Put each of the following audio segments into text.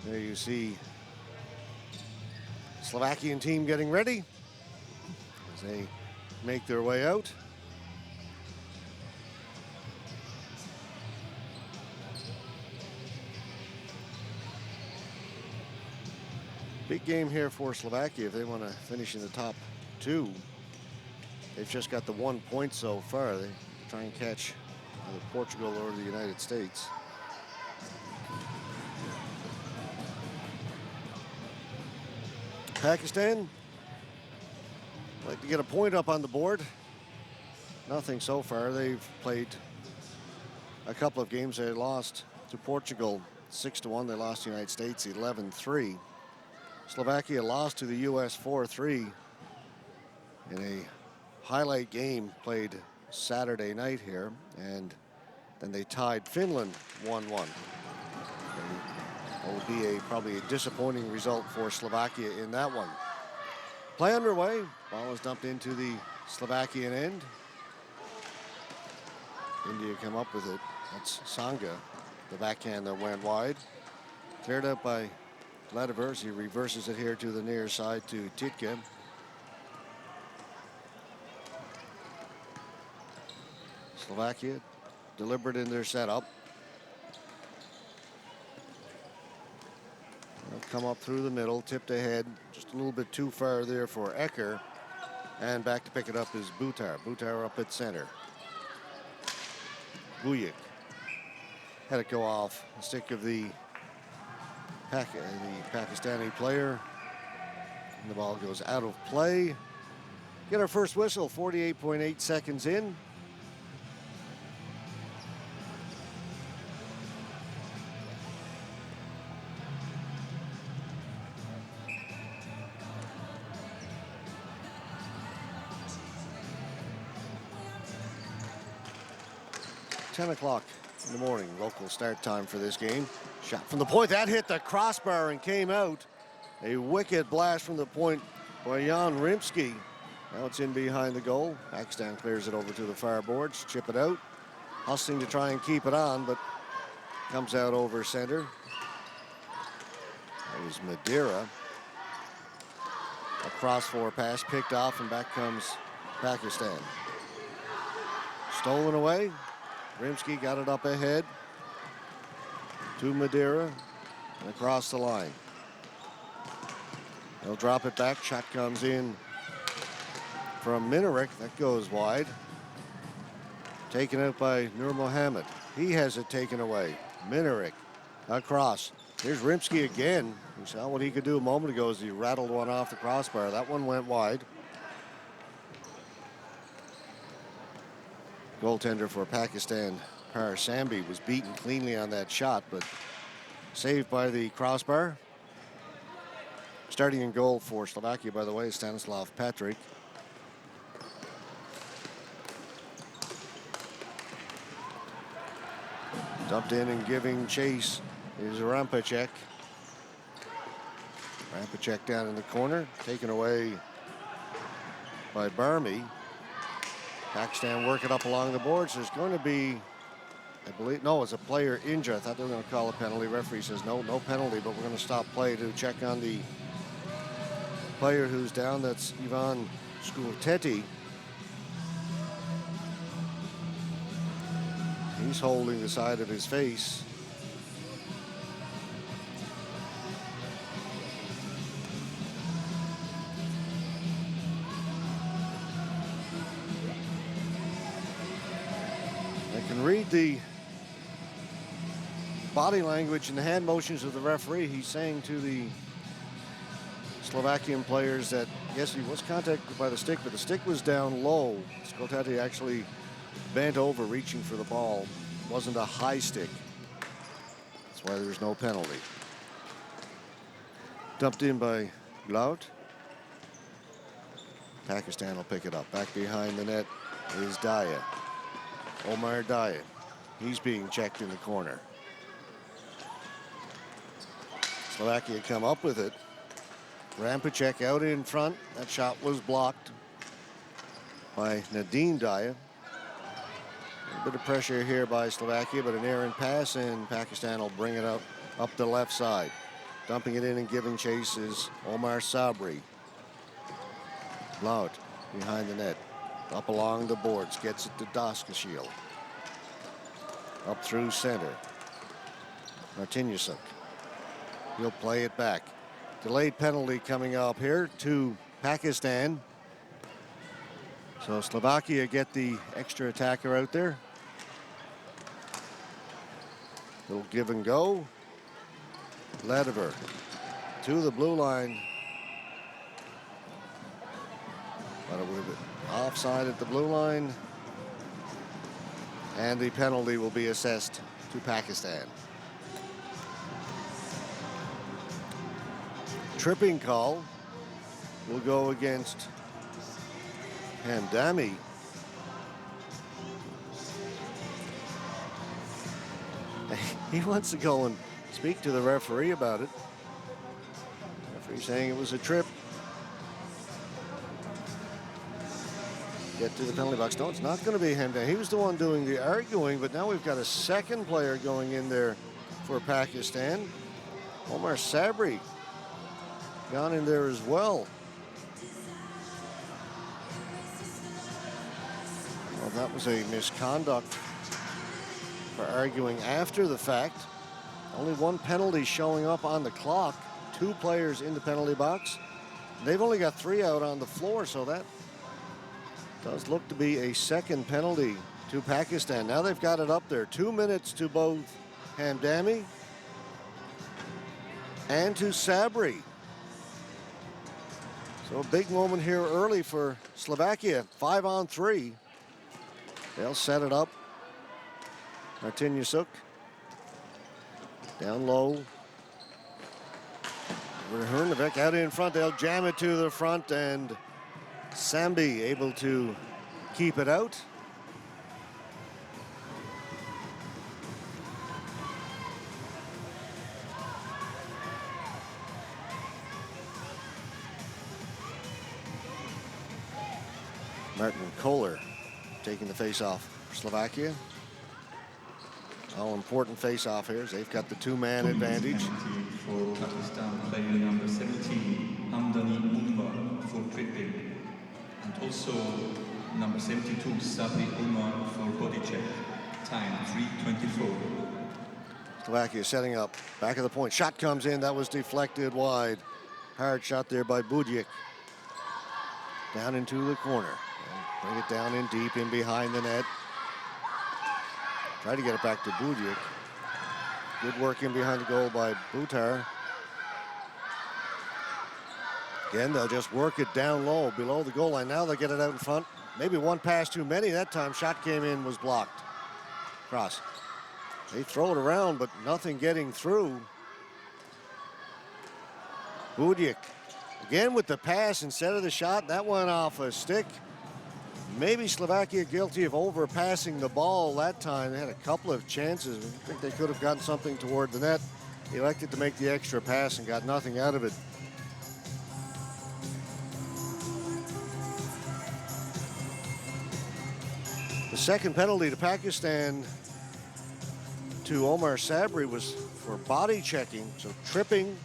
There you see Slovakian team getting ready as they make their way out. Big game here for Slovakia if they want to finish in the top two. They've just got the 1 point so far. They try and catch either Portugal or the United States. Pakistan like to get a point up on the board. Nothing so far. They've played a couple of games. They lost to Portugal 6-1. They lost to the United States 11-3. Slovakia lost to the U.S. 4-3 in a highlight game played Saturday night here, and then they tied Finland 1-1. That would be probably a disappointing result for Slovakia in that one. Play underway. Ball is dumped into the Slovakian end. India come up with it. That's Sangha, the backhand that went wide. Cleared up by Vladimir. He reverses it here to the near side to Titka. Slovakia deliberate in their setup. They'll come up through the middle, tipped ahead, just a little bit too far there for Ecker. And back to pick it up is Butar. Butar up at center. Bujik had it go off the stick of the Pakistani player. And the ball goes out of play. Get our first whistle, 48.8 seconds in. Ten o'clock in the morning, local start time for this game. Shot from the point, that hit the crossbar and came out. A wicked blast from the point by Jan Rimsky. Now it's in behind the goal. Pakistan clears it over to the far boards, chip it out. Hustling to try and keep it on, but comes out over center. That was Madeira. A cross-four pass picked off, and back comes Pakistan. Stolen away. Rimsky got it up ahead to Madeira and across the line. They'll drop it back. Shot comes in from Minarik. That goes wide. Taken out by Nur Mohammed. He has it taken away. Minarik across. Here's Rimsky again. We saw what he could do a moment ago as he rattled one off the crossbar. That one went wide. Goaltender for Pakistan, Par Sambi, was beaten cleanly on that shot, but saved by the crossbar. Starting in goal for Slovakia, by the way, Stanislav Patrick. Dumped in and giving chase is Rampacek. Rampacek down in the corner, taken away by Barmy. Pakistan working up along the boards. There's going to be, I believe, no, it's a player injured. I thought they were going to call a penalty. Referee says no penalty, but we're going to stop play to check on the player who's down. That's Ivan Skulteti. He's holding the side of his face. Read the body language and the hand motions of the referee. He's saying to the Slovakian players that, yes, he was contacted by the stick, but the stick was down low. Skoltati actually bent over reaching for the ball. It wasn't a high stick. That's why there's no penalty. Dumped in by Glaut. Pakistan will pick it up. Back behind the net is Daya. Omar Daya. He's being checked in the corner. Slovakia come up with it. Rampacek out in front. That shot was blocked by Nadine Daya. A bit of pressure here by Slovakia, but an errant pass, and Pakistan will bring it up the left side. Dumping it in and giving chase is Omar Sabri. Blount behind the net. Up along the boards. Gets it to Daskashiel. Up through center. Martinyusuk. He'll play it back. Delayed penalty coming up here to Pakistan. So Slovakia get the extra attacker out there. Little give and go. Lediver to the blue line. But a little bit offside at the blue line. And the penalty will be assessed to Pakistan. Tripping call will go against Hamdani. He wants to go and speak to the referee about it. Referee saying it was a trip. Get to the penalty box. No, it's not going to be Hamdani. He was the one doing the arguing, but now we've got a second player going in there for Pakistan. Omar Sabri gone in there as well. Well, that was a misconduct for arguing after the fact. Only one penalty showing up on the clock. 2 players in the penalty box. They've only got 3 out on the floor, so that does look to be a second penalty to Pakistan. Now they've got it up there. 2 minutes to both Hamdani and to Sabri. So a big moment here early for Slovakia. 5-on-3. They'll set it up. Martinyusuk down low. Hernavec out in front. They'll jam it to the front, and Sambi able to keep it out. Martin Kohler taking the face-off for Slovakia. All important face-off here as they've got the 2-man advantage. For Pakistan, player number 17, Hamdani Unvar for tripping. And also number 72, Sabri Umar for body check. Time 3:24. Slovakia setting up. Back of the point. Shot comes in. That was deflected wide. Hard shot there by Budic. Down into the corner. Bring it down in deep in behind the net. Try to get it back to Budic. Good work in behind the goal by Butar. Again, they'll just work it down low below the goal line. Now they'll get it out in front. Maybe one pass too many that time. Shot came in, was blocked. Cross. They throw it around, but nothing getting through. Budic again with the pass instead of the shot. That went off a stick. Maybe Slovakia guilty of overpassing the ball that time. They had a couple of chances. I think they could have gotten something toward the net. They elected to make the extra pass and got nothing out of it. The second penalty to Pakistan to Omar Sabri was for body checking. So tripping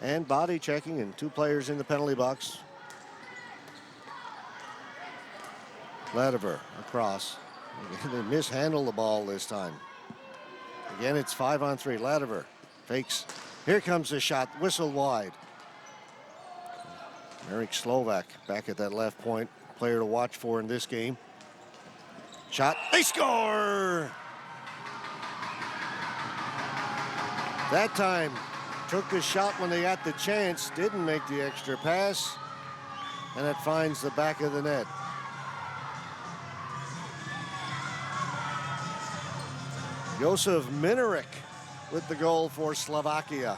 and body checking, and 2 players in the penalty box. Lediver across. They mishandle the ball this time. Again, it's 5-on-3. Lediver fakes. Here comes the shot. Whistle wide. Marek Slovak back at that left point. Player to watch for in this game. Shot. They score! That time took the shot when they got the chance. Didn't make the extra pass. And it finds the back of the net. Josef Minarek with the goal for Slovakia.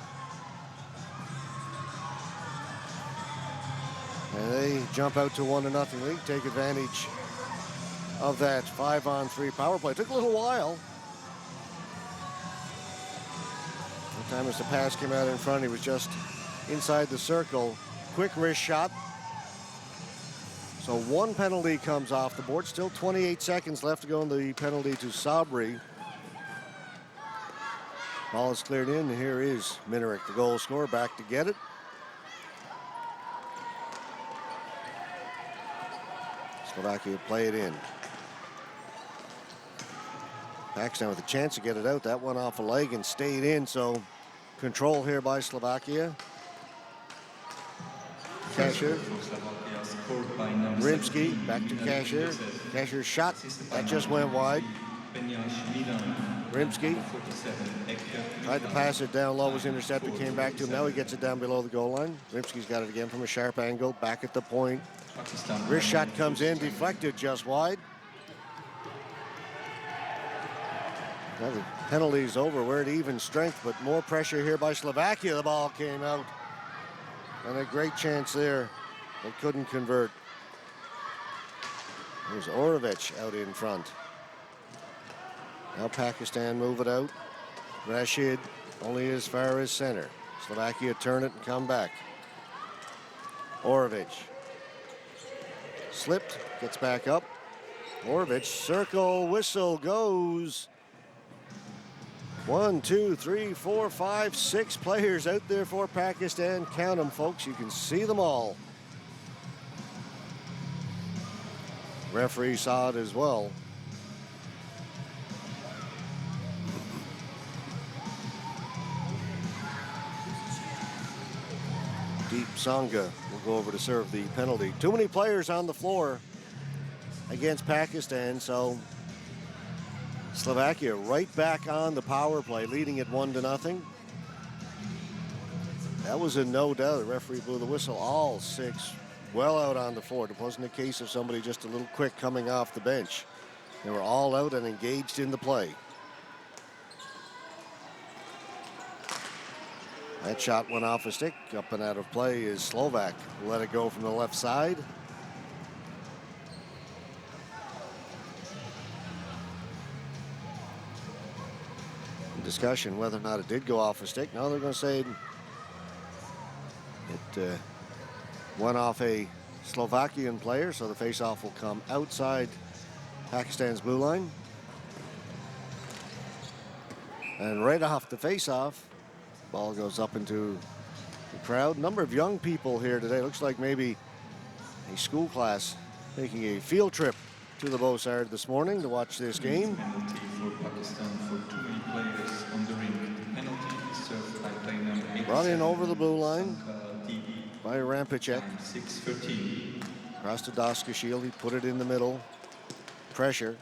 And they jump out to 1-0 lead, take advantage of that 5-on-3 power play. Took a little while. The time as the pass came out in front, he was just inside the circle. Quick wrist shot. So 1 penalty comes off the board. Still 28 seconds left to go in the penalty to Sabri. Ball is cleared in. Here is Minarek, the goal scorer, back to get it. Slovakia play it in. Pakistan with a chance to get it out. That one off a leg and stayed in, so control here by Slovakia. Cashier. Rimsky, back to Cashier. Cashier's shot, that just went wide. Rimsky tried to pass it down low, was intercepted, came back to him. Now he gets it down below the goal line. Rimsky's got it again from a sharp angle, back at the point. Wrist shot comes in, deflected just wide. Now the penalty's over. We're at even strength, but more pressure here by Slovakia. The ball came out. And a great chance there. They couldn't convert. There's Orovich out in front. Now Pakistan move it out. Rashid only as far as center. Slovakia turn it and come back. Orovich. Slipped, gets back up. Orovich, circle, whistle goes. 1, 2, 3, 4, 5, 6 players out there for Pakistan. Count them, folks. You can see them all. Referee saw it as well. Deep Sangha will go over to serve the penalty. Too many players on the floor against Pakistan, so Slovakia right back on the power play, leading it 1-0. That was a no doubt. The referee blew the whistle. All 6 well out on the floor. It wasn't a case of somebody just a little quick coming off the bench. They were all out and engaged in the play. That shot went off a stick. Up and out of play is Slovak. Let it go from the left side. Discussion whether or not it did go off a stick. Now they're going to say it went off a Slovakian player, so the faceoff will come outside Pakistan's blue line. And right off the faceoff, ball goes up into the crowd. Number of young people here today. Looks like maybe a school class taking a field trip to the Beausard this morning to watch this game. Penalty for Pakistan for too many players on the ring. Penalty served by player number 8. Brought in over the blue line by Rampacek. 6:13. Across to Doskashiel. He put it in the middle. Pressure.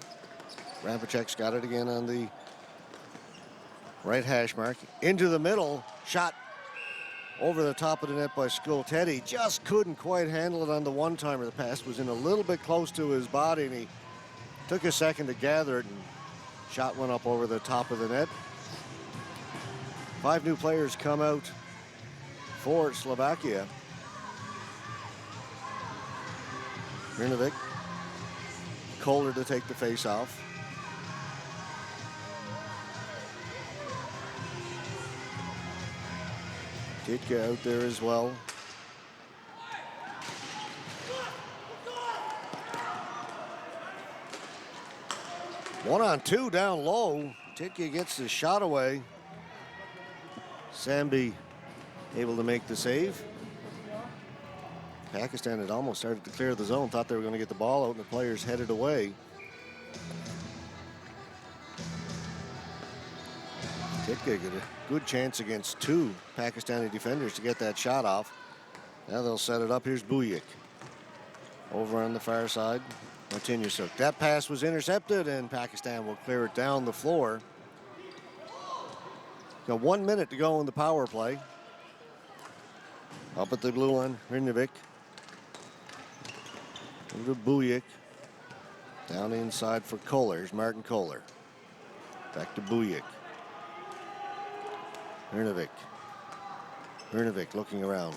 Rampacek's got it again on the right hash mark. Into the middle. Shot over the top of the net by Skultedi. Just couldn't quite handle it on the one-timer. The pass was in a little bit close to his body, and he took a second to gather it, and shot went up over the top of the net. 5 new players come out for Slovakia. Rinovic. Kohler to take the face-off. Ditka out there as well. One on two down low. Ditka gets the shot away. Sambi able to make the save. Pakistan had almost started to clear the zone, thought they were going to get the ball out, and the players headed away. Ditka got a good chance against 2 Pakistani defenders to get that shot off. Now they'll set it up. Here's Bujik. Over on the far side, Martinyasuk. That pass was intercepted, and Pakistan will clear it down the floor. Got 1 minute to go in the power play. Up at the blue line, Rinovic. Over to Bujik. Down inside for Kohler. Here's Martin Kohler. Back to Bujik. Rinovic. Rinovic looking around.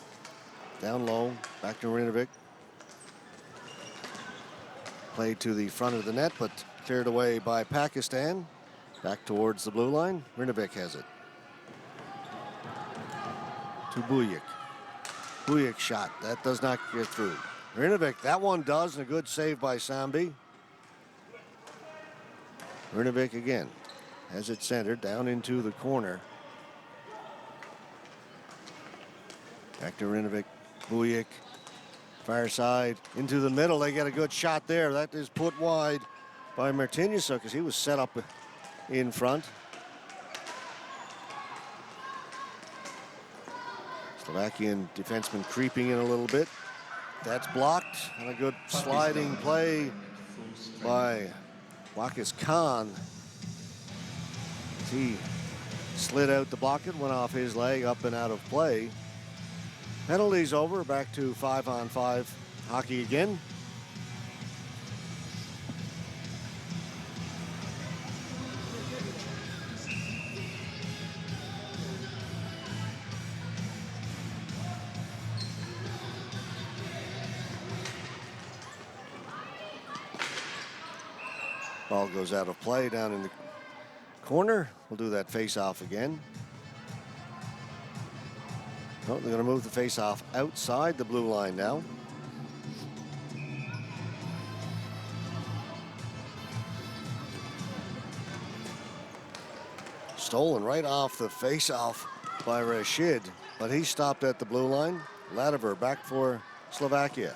Down low, back to Rinovic. Played to the front of the net, but cleared away by Pakistan. Back towards the blue line. Rinovic has it. To Bujik. Bujik shot. That does not get through. Rinovic, that one does, and a good save by Sambi. Rinovic again. Has it centered down into the corner. Ektorinovic, Bujik, far side, into the middle. They get a good shot there. That is put wide by Martinez because he was set up in front. Slovakian defenseman creeping in a little bit. That's blocked, and a good sliding play by Wakas Khan. He slid out to block it, went off his leg, up and out of play. Penalties over, back to 5-on-5 hockey again. Ball goes out of play down in the corner. We'll do that face-off again. Oh, they're going to move the face-off outside the blue line now. Stolen right off the face-off by Rashid, but he stopped at the blue line. Ladiver back for Slovakia.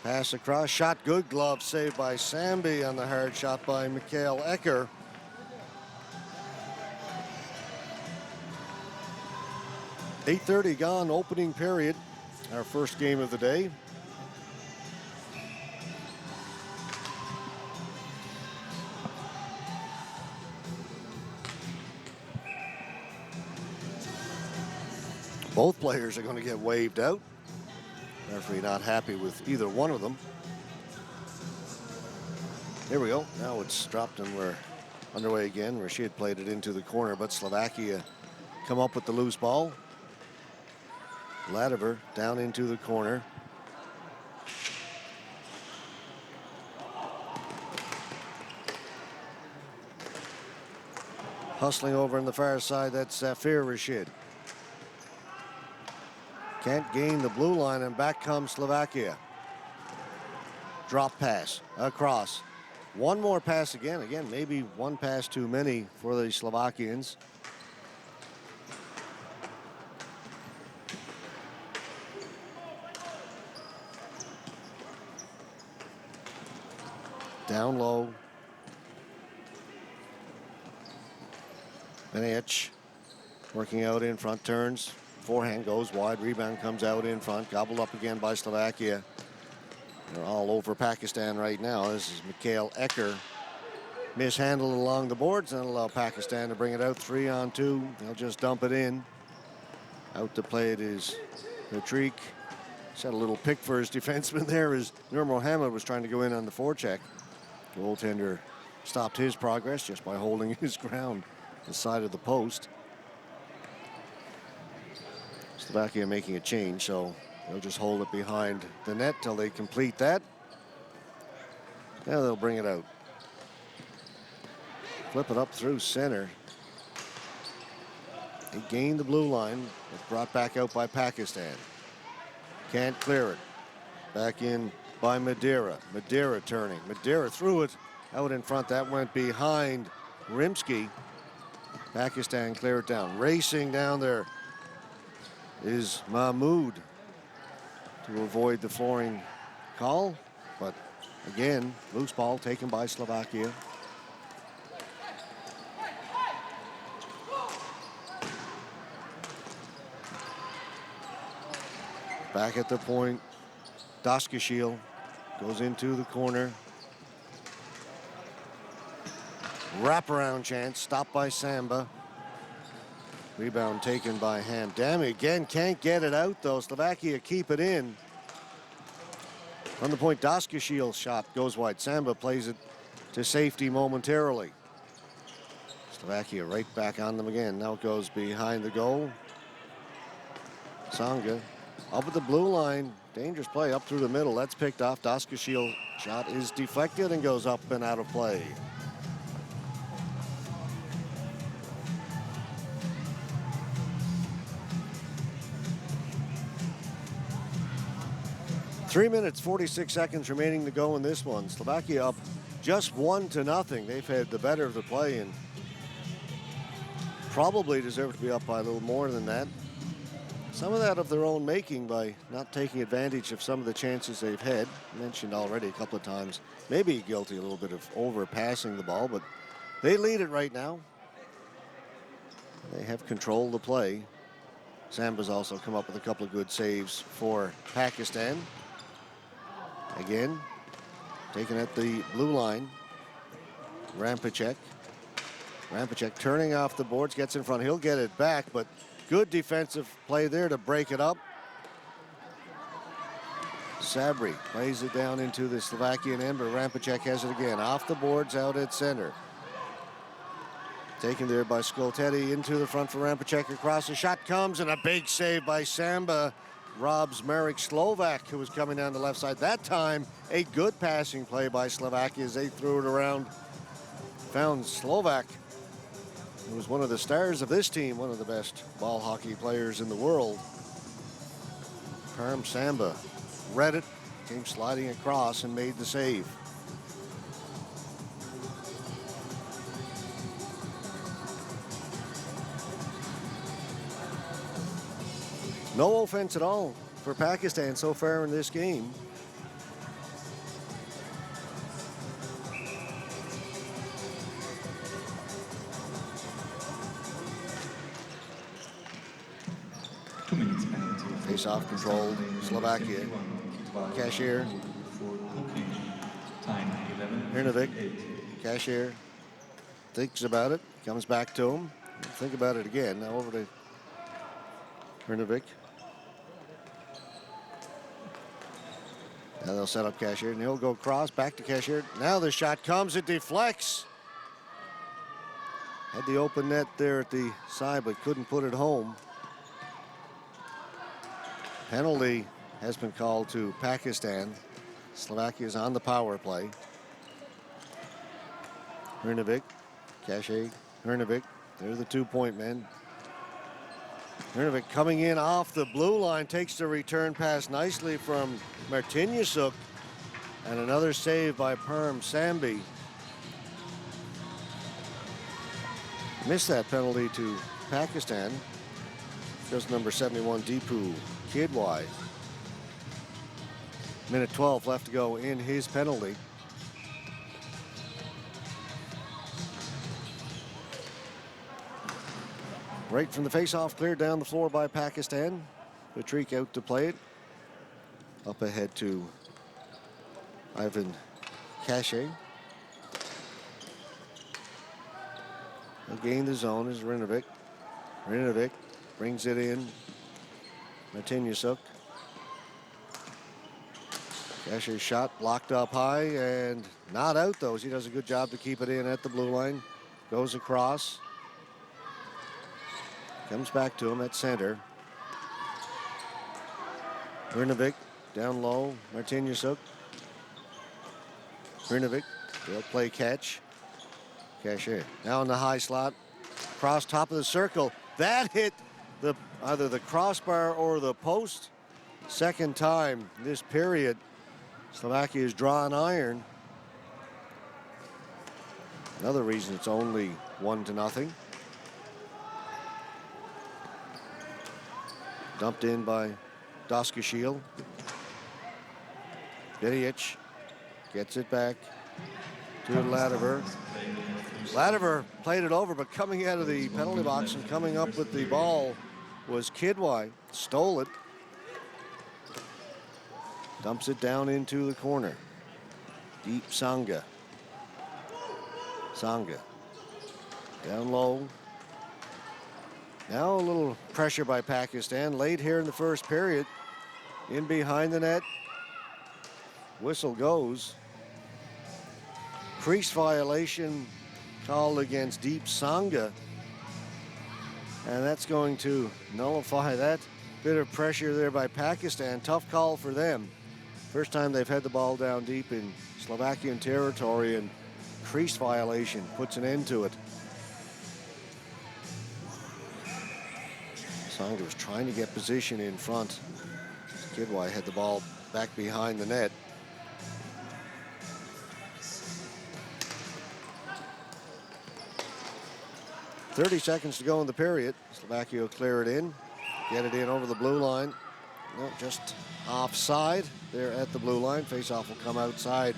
Pass across, shot good, glove saved by Samby on the hard shot by Mikhail Ecker. .8:30 gone, opening period, our first game of the day. Both players are going to get waved out. Referee not happy with either one of them. Here we go. Now it's dropped and we're underway again. Rashid played it into the corner, but Slovakia come up with the loose ball. Ladiver down into the corner. Hustling over on the far side, that's Zafir Rashid. Can't gain the blue line, and back comes Slovakia. Drop pass across. One more pass again. Again, maybe one pass too many for the Slovakians. Down low. Benich working out in front, turns. Forehand goes wide, rebound comes out in front, gobbled up again by Slovakia. They're all over Pakistan right now. This is Mikhail Ecker. Mishandled along the boards and allow Pakistan to bring it out 3-on-2. They'll just dump it in. Out to play it is Patrick. Set a little pick for his defenseman there as Nur Mohammed was trying to go in on the forecheck. The goaltender stopped his progress just by holding his ground the side of the post. Slovakia making a change, so they'll just hold it behind the net till they complete that. Now they'll bring it out. Flip it up through center. He gained the blue line, but brought back out by Pakistan. Can't clear it. Back in by Madeira. Madeira turning. Madeira threw it out in front. That went behind Rimsky. Pakistan clear it down. Racing down there is Mahmoud to avoid the flooring call. But again, loose ball taken by Slovakia. Back at the point, Daskashil goes into the corner. Wraparound chance, stopped by Samba. Rebound taken by Hamdani. Again, can't get it out though. Slovakia keep it in. On the point, Daskashil's shot goes wide. Samba plays it to safety momentarily. Slovakia right back on them again. Now it goes behind the goal. Tsonga up at the blue line. Dangerous play up through the middle. That's picked off. Daskashil's shot is deflected and goes up and out of play. Three minutes, 46 seconds remaining to go in this one. Slovakia up just 1-0. They've had the better of the play and probably deserve to be up by a little more than that. Some of that of their own making by not taking advantage of some of the chances they've had. Mentioned already a couple of times. Maybe guilty a little bit of overpassing the ball, but they lead it right now. They have controlled the play. Samba's also come up with a couple of good saves for Pakistan. Again, taken at the blue line. Rampacek turning off the boards, gets in front. He'll get it back, but good defensive play there to break it up. Sabri plays it down into the Slovakian end, but Rampacek has it again. Off the boards, out at center. Taken there by Skolteti into the front for Rampacek. Across, the shot comes, and a big save by Samba. Robs Marek Slovak, who was coming down the left side. That time, a good passing play by Slovakia as they threw it around. Found Slovak, who was one of the stars of this team, one of the best ball hockey players in the world. Parm Samba read it, came sliding across and made the save. No offense at all for Pakistan so far in this game. Face-off control, Slovakia. Cashier. Hrinovic. Cashier thinks about it, comes back to him. Think about it again. Now over to Hrinovic. Now they'll set up Cashier, and he'll go cross, back to Cashier. Now the shot comes, it deflects. Had the open net there at the side, but couldn't put it home. Penalty has been called to Pakistan. Slovakia is on the power play. Hrinovic, Cashier, Hrinovic. They're the 2-point men. Hrinovic coming in off the blue line, takes the return pass nicely from Martinyasuk, and another save by Parm Sambi. Missed that penalty to Pakistan. Just number 71, Deepu Kidwai. Minute 12 left to go in his penalty. Right from the face-off, cleared down the floor by Pakistan. Patrick out to play it. Up ahead to Ivan Cashier. Again, the zone is Hrinovic. Hrinovic brings it in. Martinyasuk. Cashier's shot blocked up high and not out, though. He does a good job to keep it in at the blue line. Goes across. Comes back to him at center. Hrinovic down low. Martinyasuk. Hrinovic. They'll play catch. Cashier now in the high slot. Cross top of the circle. That hit either the crossbar or the post. Second time this period. Slovakia is drawing iron. Another reason it's only 1-0. Dumped in by Doskashiel. Vidic gets it back to Ladiver. Ladiver played it over, but coming out of the penalty box and coming up with the ball was Kidwai. Stole it. Dumps it down into the corner. Deep Sangha. Sangha. Down low. Now a little pressure by Pakistan. Late here in the first period. In behind the net. Whistle goes. Crease violation called against Deep Sangha. And that's going to nullify that bit of pressure there by Pakistan. Tough call for them. First time they've had the ball down deep in Slovakian territory, and crease violation puts an end to it. Sangha was trying to get position in front. Kidwai had the ball back behind the net. .30 seconds to go in the period. Slovakia will clear it in. get it in over the blue line. No, just offside there at the blue line. Face-off will come outside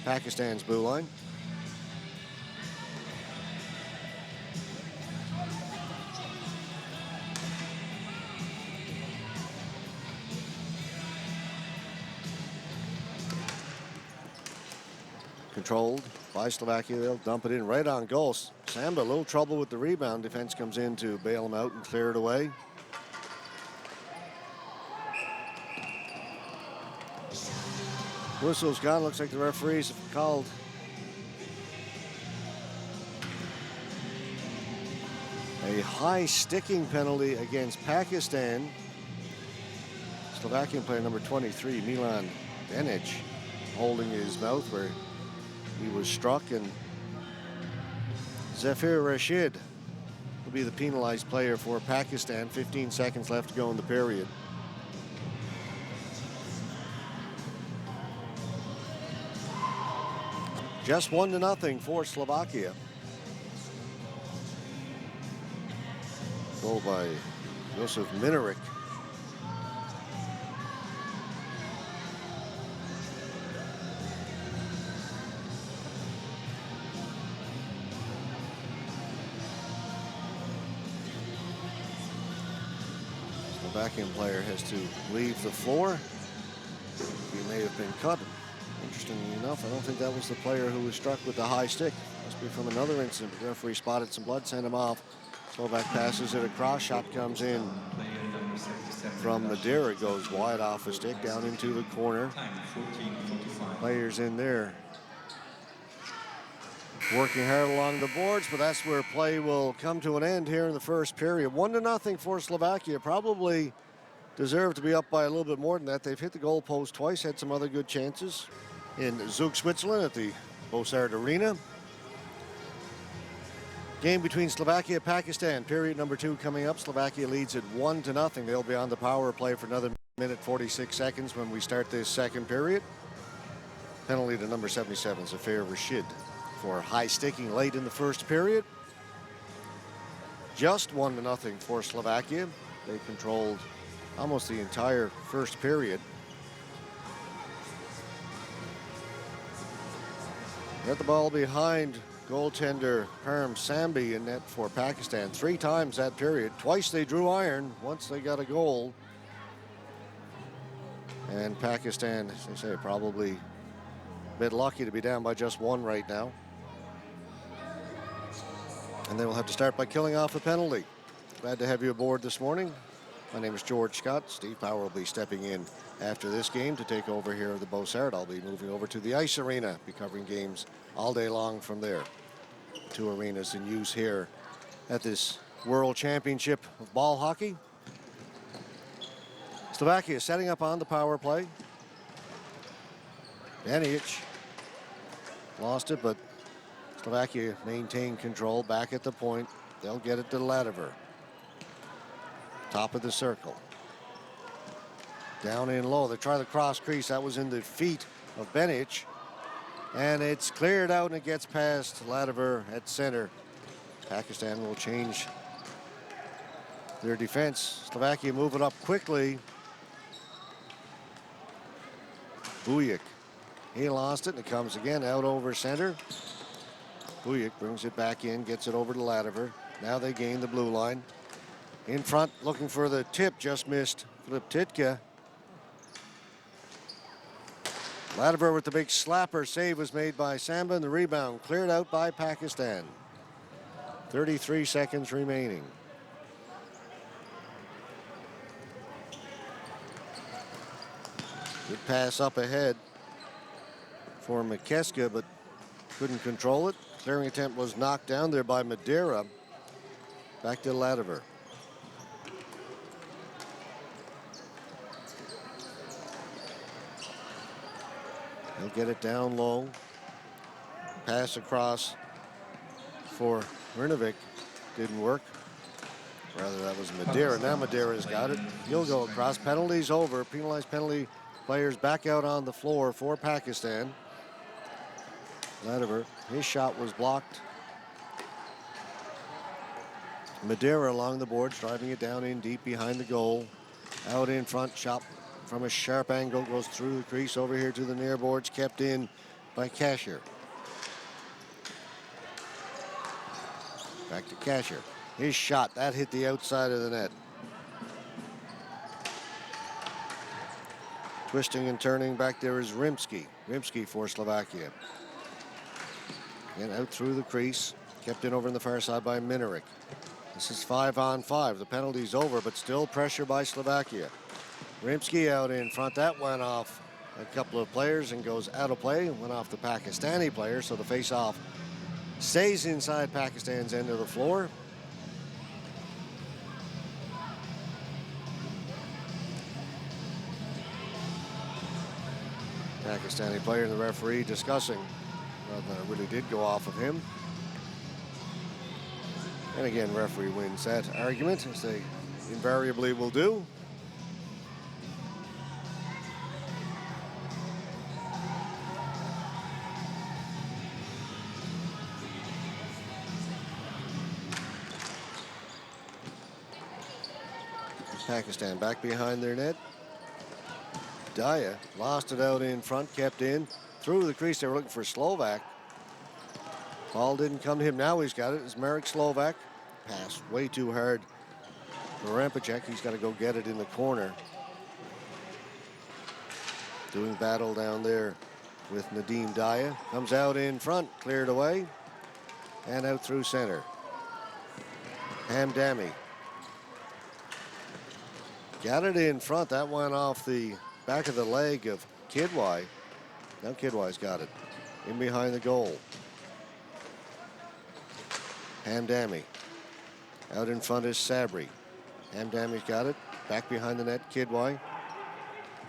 Pakistan's blue line. Controlled by Slovakia. They'll dump it in right on goal. Samba, a little trouble with the rebound. Defense comes in to bail him out and clear it away. Whistle's gone. Looks like the referees have called a high sticking penalty against Pakistan. Slovakian player number 23, Milan Benic, holding his mouth where he was struck, and Zafir Rashid will be the penalized player for Pakistan. 15 seconds left to go in the period. Just 1-0 for Slovakia. Goal by Josef Minarik. Slovakian player has to leave the floor. He may have been cut. Interestingly enough, I don't think that was the player who was struck with the high stick. Must be from another incident. The referee spotted some blood, sent him off. Slovak passes it across. Shot comes in from Madeira. Goes wide off a stick down into the corner. Players in there working hard along the boards, but that's where play will come to an end here in the first period. 1-0 for Slovakia. Probably deserved to be up by a little bit more than that. They've hit the goalpost twice, had some other good chances in Zug, Switzerland at the Bossard Arena. Game between Slovakia and Pakistan, period number 2 coming up. Slovakia leads at 1-0. They'll be on the power play for another minute 46 seconds when we start this second period. Penalty to number 77, Zafir Rashid, for high sticking late in the first period. Just 1-0 for Slovakia. They controlled almost the entire first period. Got the ball behind goaltender Param Sambi in net for Pakistan 3 times that period. Twice they drew iron, once they got a goal. And Pakistan, as they say, probably a bit lucky to be down by just 1 right now. And they will have to start by killing off a penalty. Glad to have you aboard this morning. My name is George Scott. Steve Power will be stepping in after this game to take over here at the Bossard. I'll be moving over to the ice arena, be covering games all day long from there. 2 arenas in use here at this World Championship of ball hockey. Slovakia setting up on the power play. Benic lost it, but Slovakia maintained control back at the point. They'll get it to Ladiver. Top of the circle. Down in low. They try the cross crease. That was in the feet of Benic. And it's cleared out and it gets past Ladiver at center. Pakistan will change their defense. Slovakia move it up quickly. Bujik. He lost it and it comes again out over center. Bujik brings it back in, gets it over to Ladiver. Now they gain the blue line. In front, looking for the tip, just missed Filip Titka. Ladiver with the big slapper. Save was made by Samba, and the rebound cleared out by Pakistan. 33 seconds remaining. Good pass up ahead for McKeska, but couldn't control it. Clearing attempt was knocked down there by Madeira. Back to Ladiver. He'll get it down low. Pass across for Rinovic. Didn't work. Rather, that was Madeira. Now Madeira's got it. He'll go across. Penalties over. Penalized penalty. Players back out on the floor for Pakistan. Ladiver, his shot was blocked Madeira along the boards, driving it down in deep behind the goal. Out in front, shot from a sharp angle, goes through the crease over here to the near boards, kept in by Cashier. Back to Cashier. His shot, that hit the outside of the net. Twisting and turning back there is Rimsky. Rimsky for Slovakia. And out through the crease, kept in over on the far side by Minarik. This is 5-on-5. The penalty's over, but still pressure by Slovakia. Rimsky out in front. That went off a couple of players and goes out of play. Went off the Pakistani player, so the face-off stays inside Pakistan's end of the floor. Pakistani player and the referee discussing whether it really did go off of him. And again, referee wins that argument, as they invariably will do. Pakistan back behind their net. Daya lost it out in front, kept in. Through the crease, they were looking for Slovak. Ball didn't come to him. Now he's got it. It's Marek Slovak. Pass way too hard for Rampacek. He's got to go get it in the corner. Doing battle down there with Nadim Daya. Comes out in front, cleared away. And out through center. Hamdani. Got it in front. That went off the back of the leg of Kidwai. Now Kidwai's got it. In behind the goal. Hamdani. Out in front is Sabri. Hamdani's got it. Back behind the net, Kidwai.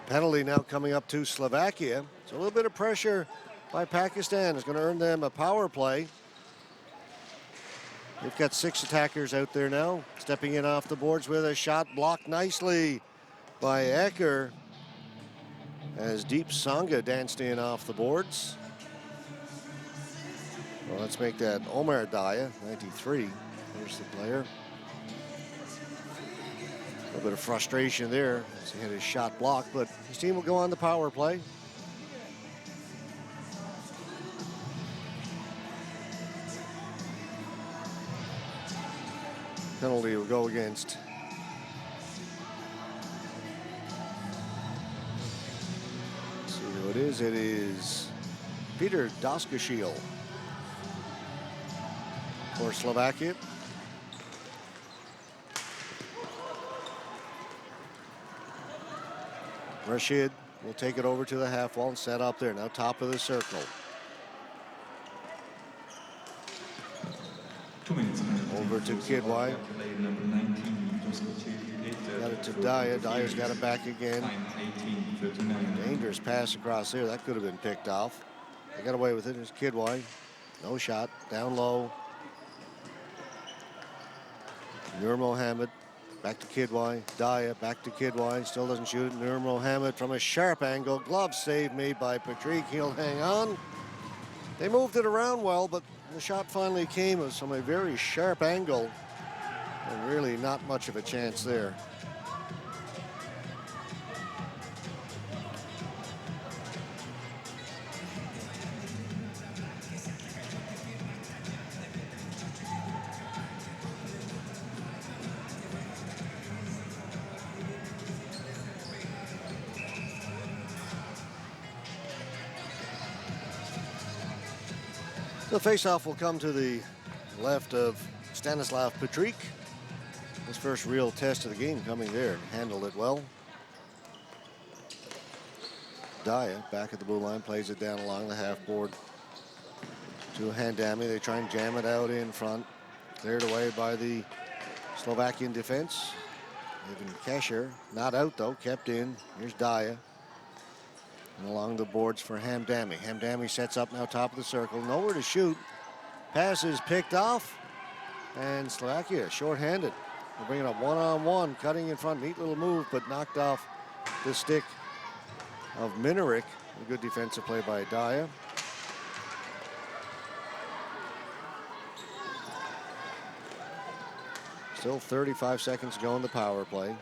Penalty now coming up to Slovakia. So a little bit of pressure by Pakistan is going to earn them a power play. They've got 6 attackers out there now. Stepping in off the boards with a shot blocked nicely by Ecker. As Deep Sangha danced in off the boards. Well, let's make that Omar Daya, 93. There's the player. A little bit of frustration there as he had his shot blocked, but his team will go on the power play. Penalty will go against it is Peter Daskashil for Slovakia. Rashid will take it over to the half wall and set up there. Now top of the circle. 2 minutes. Over to Kidwai. Got it to Daya. Daya's got it back again. Dangerous pass across there. That could have been picked off. They got away with it. There's Kidwai. No shot. Down low. Nur Mohammed. Back to Kidwai. Daya back to Kidwai. Still doesn't shoot it. Nur Mohammed from a sharp angle. Glove save made by Patrick. He'll hang on. They moved it around well, but the shot finally came from a very sharp angle. And really not much of a chance there. The faceoff will come to the left of Stanislav Petrik. His first real test of the game coming there. Handled it well. Daya back at the blue line, plays it down along the half board to Handami. They try and jam it out in front. Cleared away by the Slovakian defense. Even Kesher, not out though, kept in. Here's Daya. And along the boards for Hamdani. Hamdani sets up now top of the circle. Nowhere to shoot. Pass is picked off. And Slovakia short-handed. They're bringing up one-on-one, cutting in front. Neat little move, but knocked off the stick of Minarik. A good defensive play by Daya. Still 35 seconds to go in the power play.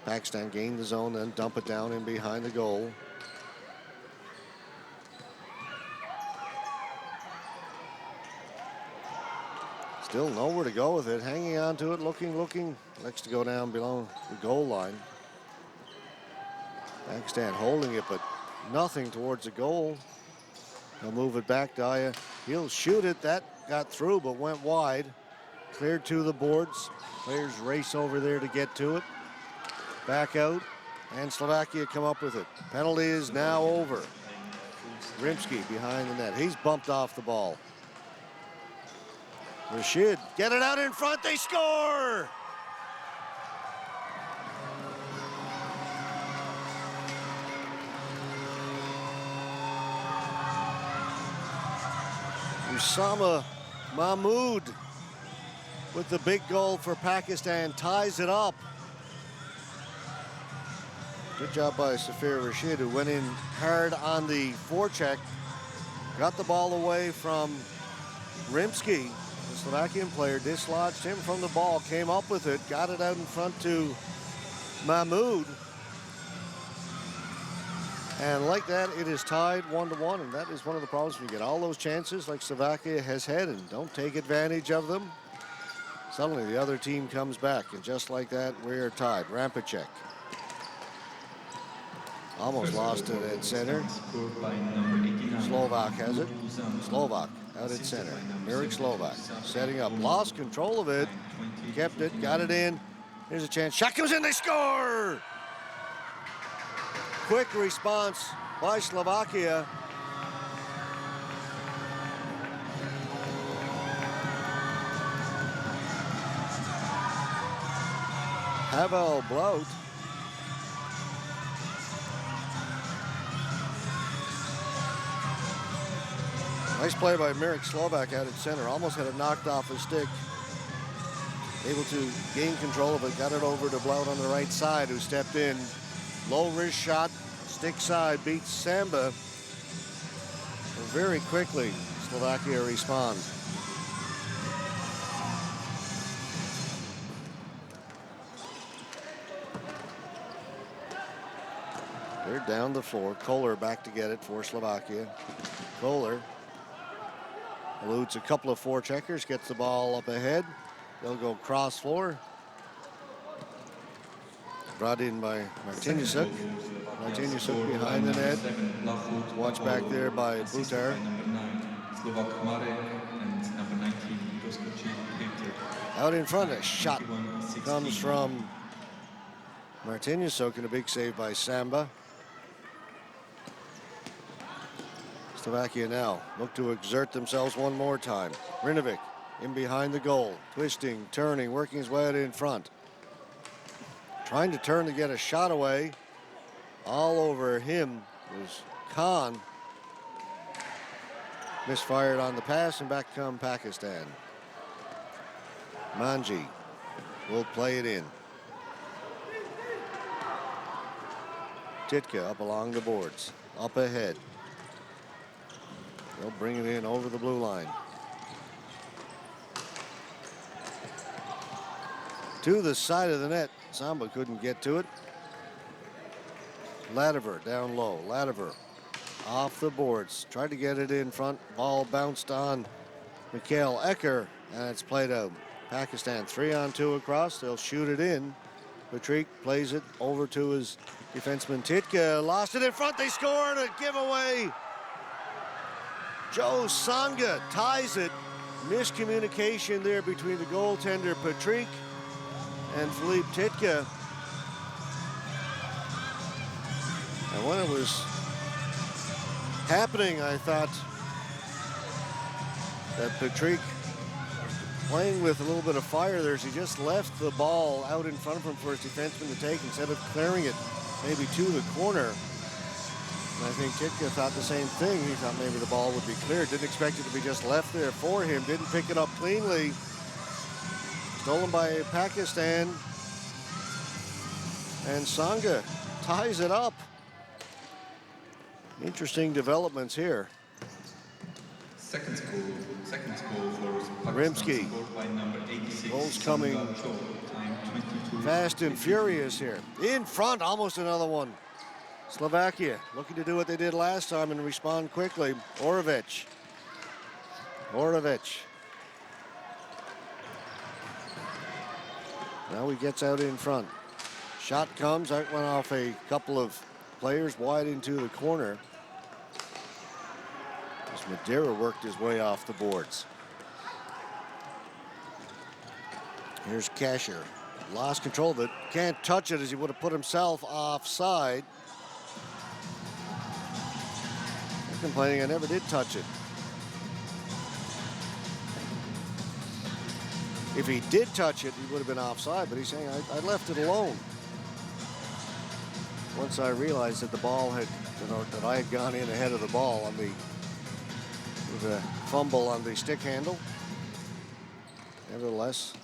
Pakistan gain the zone, then dump it down in behind the goal. Still nowhere to go with it. Hanging on to it, looking. Likes to go down below the goal line. Pakistan holding it, but nothing towards the goal. He'll move it back. Daya, he'll shoot it. That got through, but went wide. Cleared to the boards. Players race over there to get to it. Back out, and Slovakia come up with it. Penalty is now over. Rimsky behind the net. He's bumped off the ball. Rashid, get it out in front. They score! Usama Mahmood with the big goal for Pakistan ties it up. Good job by Safir Rashid, who went in hard on the forecheck. Got the ball away from Rimsky, the Slovakian player, dislodged him from the ball, came up with it, got it out in front to Mahmood. And like that, it is tied 1-1, and that is one of the problems. We get all those chances like Slovakia has had and don't take advantage of them. Suddenly the other team comes back, and just like that, we're tied. Rampacek. Almost lost it at center. Slovak has it. Slovak out at center. Mirek Slovak setting up. Lost control of it. Kept it. Got it in. Here's a chance. Shot comes in. They score! Quick response by Slovakia. Havel Blout. Nice play by Mirek Slovak out at center. Almost had it knocked off his stick. Able to gain control of it. Got it over to Blout on the right side, who stepped in. Low wrist shot, stick side, beats Samba. And very quickly, Slovakia responds. They're down the floor. Kohler back to get it for Slovakia. Kohler eludes a couple of forecheckers, gets the ball up ahead. They'll go cross floor. Brought in by Martinyuk. Martinyuk behind the net. Watch back there by Butar. Out in front, a shot comes from Martinyuk, and a big save by Samba. Slovakia now look to exert themselves one more time. Rinovic in behind the goal, twisting, turning, working his way out in front. Trying to turn to get a shot away. All over him was Khan. Misfired on the pass, and back come Pakistan. Manji will play it in. Titka up along the boards, up ahead. They'll bring it in over the blue line. To the side of the net. Samba couldn't get to it. Lativer down low. Lativer off the boards. Tried to get it in front. Ball bounced on Mikhail Ecker, and it's played out. Pakistan 3-on-2 across. They'll shoot it in. Patrick plays it over to his defenseman Titka. Lost it in front. They scored a giveaway. Joe Sanga ties it. Miscommunication there between the goaltender Patrick and Philippe Titka. And when it was happening, I thought that Patrick, playing with a little bit of fire there, as he just left the ball out in front of him for his defenseman to take instead of clearing it maybe to the corner. And I think Titka thought the same thing. He thought maybe the ball would be cleared. Didn't expect it to be just left there for him. Didn't pick it up cleanly. Stolen by Pakistan. And Sanga ties it up. Interesting developments here. Second goal, Second goal for Rimsky. Pakistan scored by number 86. Goals coming Time 22. fast and furious here. In front, almost another one. Slovakia looking to do what they did last time and respond quickly. Orovic. Now he gets out in front. Shot comes, that went off a couple of players wide into the corner. As Madeira worked his way off the boards. Here's Kasher. Lost control of it. Can't touch it as he would have put himself offside. I'm complaining I never did touch it. If he did touch it, he would have been offside, but he's saying I left it alone. Once I realized that the ball had, that I had gone in ahead of the ball on the fumble on the stick handle. Nevertheless,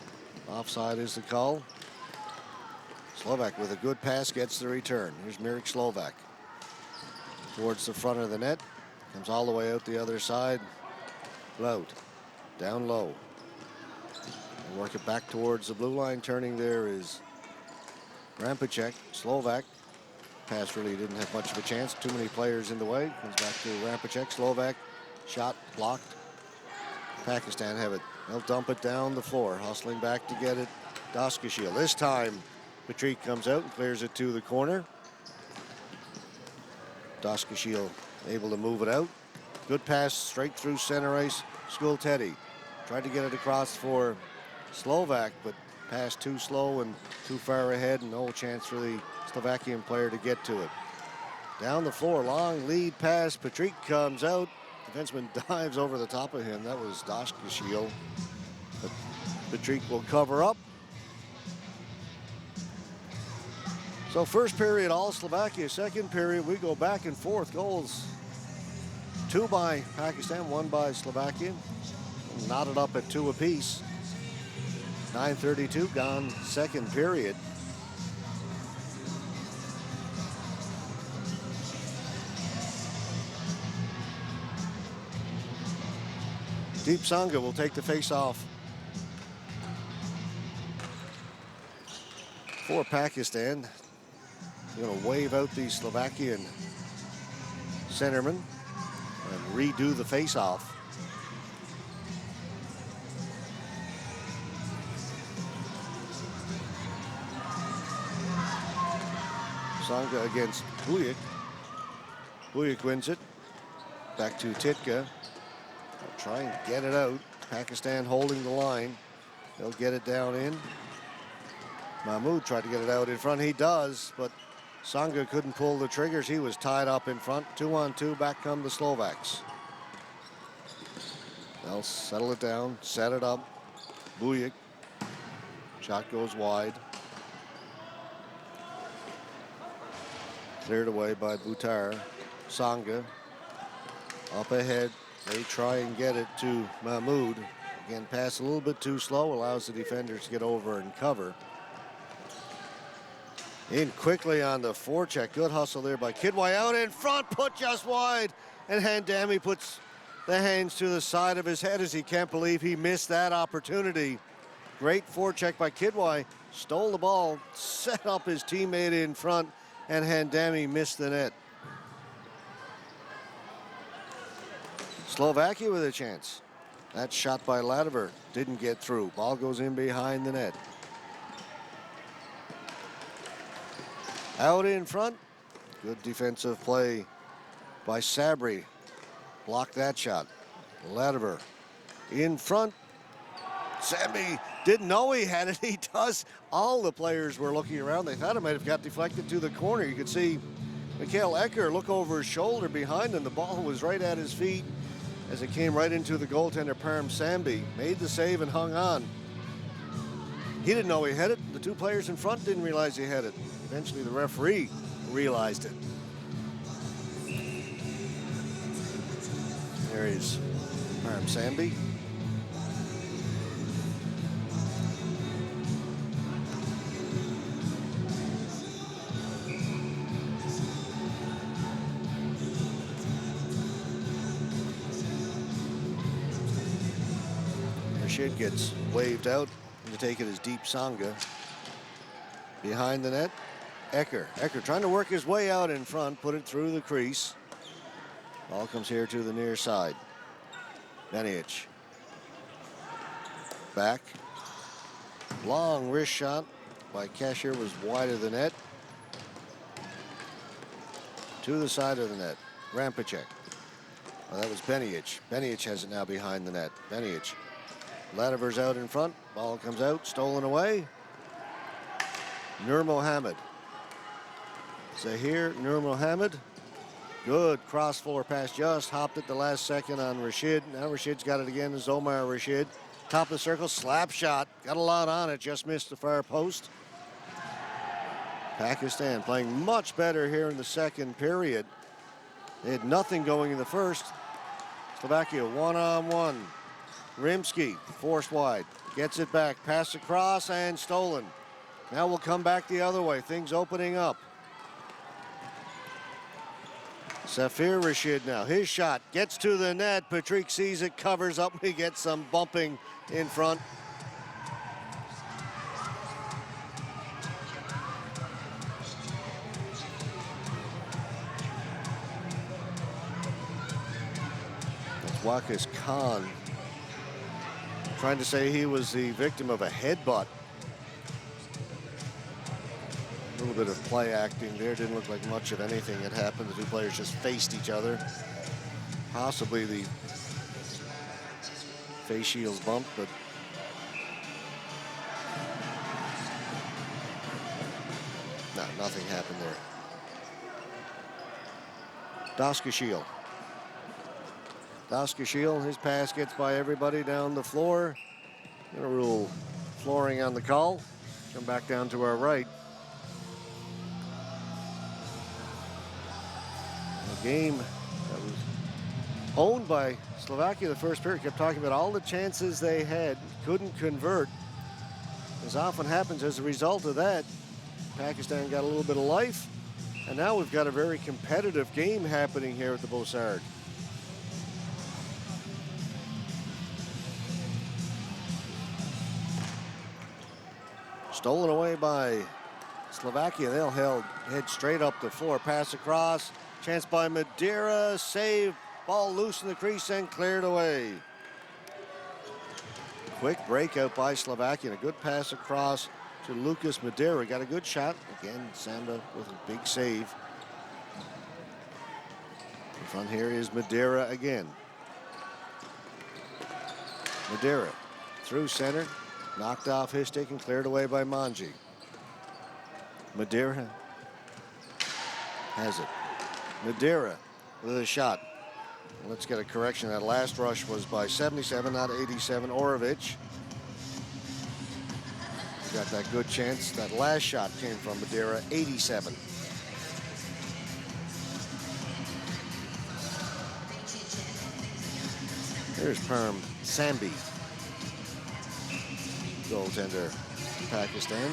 offside is the call. Slovak with a good pass gets the return. Here's Mirek Slovak towards the front of the net. Comes all the way out the other side. Loud. Down low. And work it back towards the blue line. Turning there is Rampacek. Slovak. Pass really didn't have much of a chance. Too many players in the way. Comes back to Rampacek. Slovak. Shot blocked. Pakistan have it. They'll dump it down the floor. Hustling back to get it. Doskashil. This time, Patrick comes out and clears it to the corner. Doskashil able to move it out. Good pass straight through center ice. Skultedi tried to get it across for Slovak, but pass too slow and too far ahead, and no chance for the Slovakian player to get to it. Down the floor, long lead pass. Patrick comes out. Defenseman dives over the top of him. That was Doskashil. But Patrick will cover up. So first period, all Slovakia. Second period, we go back and forth. Goals, 2 by Pakistan, 1 by Slovakia. Knotted up at 2 apiece. 9:32 gone, second period. Deep Sangha will take the face-off for Pakistan. Going to wave out the Slovakian centerman and redo the face-off. Sangha against Bujik. Bujik wins it. Back to Titka. They'll try and get it out. Pakistan holding the line. They'll get it down in. Mahmoud tried to get it out in front. He does, but Sangha couldn't pull the triggers. He was tied up in front. 2-on-2. Back come the Slovaks. They'll settle it down, set it up. Bujik. Shot goes wide. Cleared away by Butar. Sangha up ahead. They try and get it to Mahmoud. Again, pass a little bit too slow. Allows the defenders to get over and cover. In quickly on the forecheck. Good hustle there by Kidwai. Out in front. Put just wide. And Handami puts the hands to the side of his head as he can't believe he missed that opportunity. Great forecheck by Kidwai. Stole the ball. Set up his teammate in front. And Handami missed the net. Slovakia with a chance. That shot by Latimer didn't get through. Ball goes in behind the net. Out in front. Good defensive play by Sabri. Blocked that shot. Latimer in front. Sammy didn't know he had it. He does. All the players were looking around. They thought it might have got deflected to the corner. You could see Mikael Ecker look over his shoulder behind him. The ball was right at his feet as it came right into the goaltender, Param Sambi. Made the save and hung on. He didn't know he had it. The 2 players in front didn't realize he had it. Eventually the referee realized it. There is Param Sambi. Rashid gets waved out, and to take it as deep Sanga. Behind the net, Ecker trying to work his way out in front, put it through the crease. Ball comes here to the near side. Benic. Back. Long wrist shot by Cashier was wide of the net. To the side of the net. Rampacek. Well, that was Benic. Benic has it now behind the net. Benic. Latimer's out in front. Ball comes out, stolen away. Nur Mohammed. Zahir Nur Mohammed. Good cross floor pass, just hopped it the last second on Rashid. Now Rashid's got it again as Omar Rashid. Top of the circle, slap shot. Got a lot on it, just missed the far post. Pakistan playing much better here in the second period. They had nothing going in the first. Slovakia one-on-one. Rimsky forced wide. Gets it back. Pass across and stolen. Now we'll come back the other way. Things opening up. Safir Rashid now. His shot gets to the net. Patrick sees it, covers up. We get some bumping in front. Wakas Khan trying to say he was the victim of a headbutt. A little bit of play acting there. Didn't look like much of anything had happened. The two players just faced each other. Possibly the face shields bump, but no, nothing happened there. Daskashil. Daskashil, his pass gets by everybody down the floor. Gonna rule flooring on the call. Come back down to our right. A game that was owned by Slovakia the first period. Kept talking about all the chances they had, couldn't convert. As often happens as a result of that, Pakistan got a little bit of life, and now we've got a very competitive game happening here at the Bossard. Stolen away by Slovakia. They'll head straight up the floor. Pass across. Chance by Madeira. Save. Ball loose in the crease and cleared away. Quick breakout by Slovakia. And a good pass across to Lucas Madeira. Got a good shot. Again, Samba with a big save. In front here is Madeira again. Madeira through center. Knocked off his stick and cleared away by Manji. Madeira has it. Madeira with a shot. Let's get a correction. That last rush was by 77, not 87. Orovich. Got that good chance. That last shot came from Madeira, 87. Here's Perm Sambi. Goaltender Pakistan.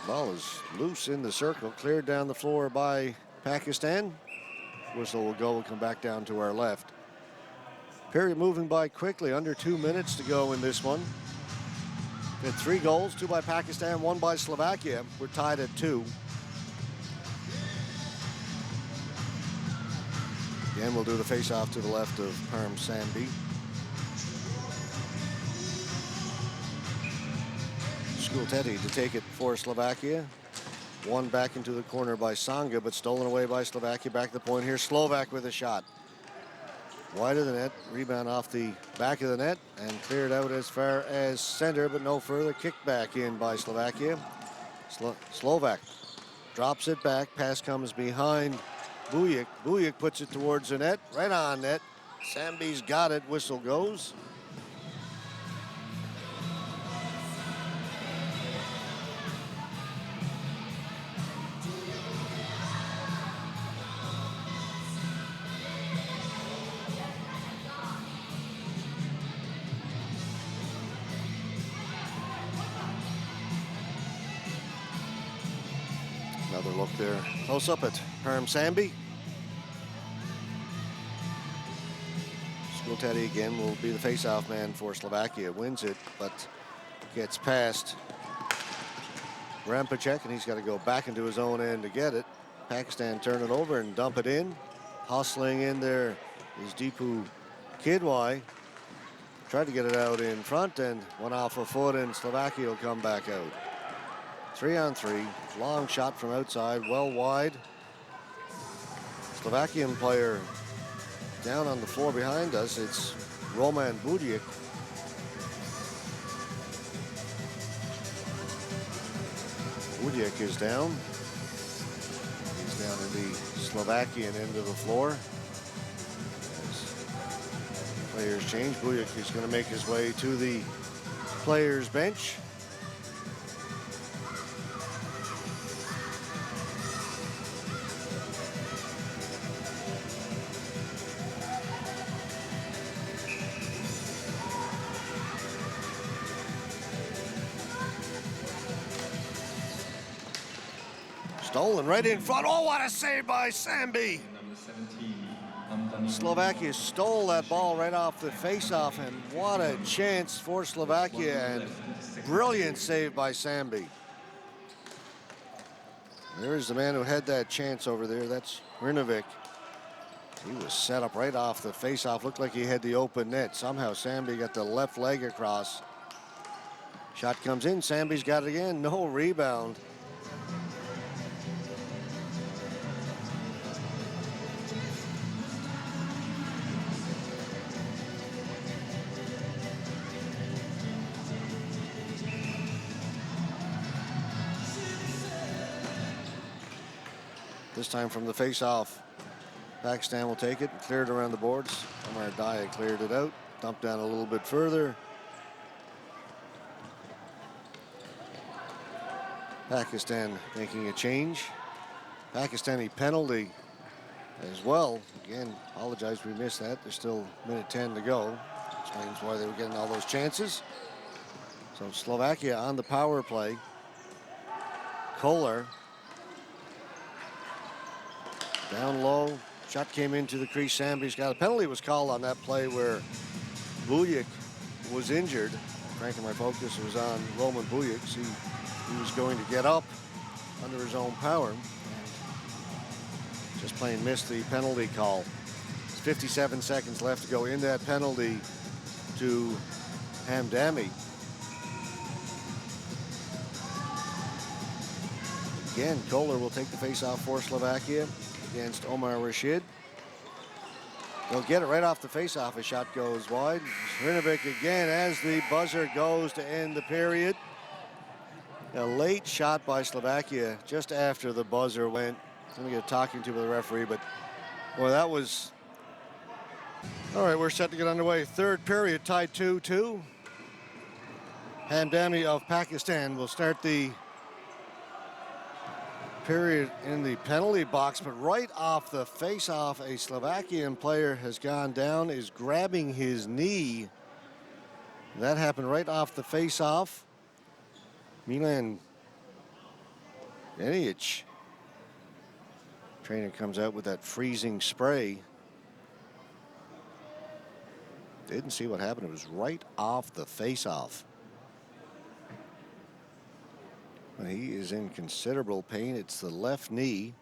Ball is loose in the circle, cleared down the floor by Pakistan. Whistle will go, we'll come back down to our left. Period moving by quickly, under 2 minutes to go in this one. We had 3 goals, 2 by Pakistan, 1 by Slovakia. We're tied at 2. Again, we'll do the face-off to the left of Parm Sambi. Skulteti to take it for Slovakia. One back into the corner by Sanga, but stolen away by Slovakia. Back to the point here. Slovak with a shot. Wide of the net, rebound off the back of the net and cleared out as far as center, but no further. Kick back in by Slovakia. Slovak drops it back. Pass comes behind Bujik. Bujik puts it towards the net, right on net. Sambi's got it. Whistle goes. Another look there. Close up at Parm Sambi. Skulteti again will be the face-off man for Slovakia. Wins it, but gets past Rampacek, and he's got to go back into his own end to get it. Pakistan turn it over and dump it in. Hustling in there is Deepu Kidwai. Tried to get it out in front and went off a foot, and Slovakia will come back out. 3-on-3. Long shot from outside, well wide. Slovakian player down on the floor behind us. It's Roman Budic. Budic is down. He's down in the Slovakian end of the floor. As players change, Budic is going to make his way to the players' bench. Stolen right in front. Oh, what a save by Sambi. Slovakia stole that ball right off the face-off, and what a chance for Slovakia, and brilliant save by Sambi. There's the man who had that chance over there. That's Rinovic. He was set up right off the face-off. Looked like he had the open net. Somehow Sambi got the left leg across. Shot comes in. Sambi's got it again. No rebound. This time from the face-off, Pakistan will take it, clear it around the boards. Omar Daya cleared it out, dumped down a little bit further. Pakistan making a change. Pakistani penalty as well. Again, apologize we missed that. There's still minute 10 to go. Explains why they were getting all those chances. So Slovakia on the power play. Kohler. Down low, shot came into the crease. Sambi's got a penalty was called on that play where Budic was injured. Frankly, my focus was on Roman Budic. He was going to get up under his own power and just plain missed the penalty call. 57 seconds left to go in that penalty to Hamdani. Again, Kohler will take the face-off for Slovakia against Omar Rashid. They'll get it right off the face-off. A shot goes wide. Rinovic again as the buzzer goes to end the period. A late shot by Slovakia just after the buzzer went. Let me get talking to the referee, but boy, that was... All right, we're set to get underway. Third period, tied 2-2. Hamdani of Pakistan will start the period in the penalty box, but right off the face-off, a Slovakian player has gone down, is grabbing his knee. That happened right off the face-off. Milan Janic. Trainer comes out with that freezing spray. Didn't see what happened. It was right off the face-off. He is in considerable pain. It's the left knee.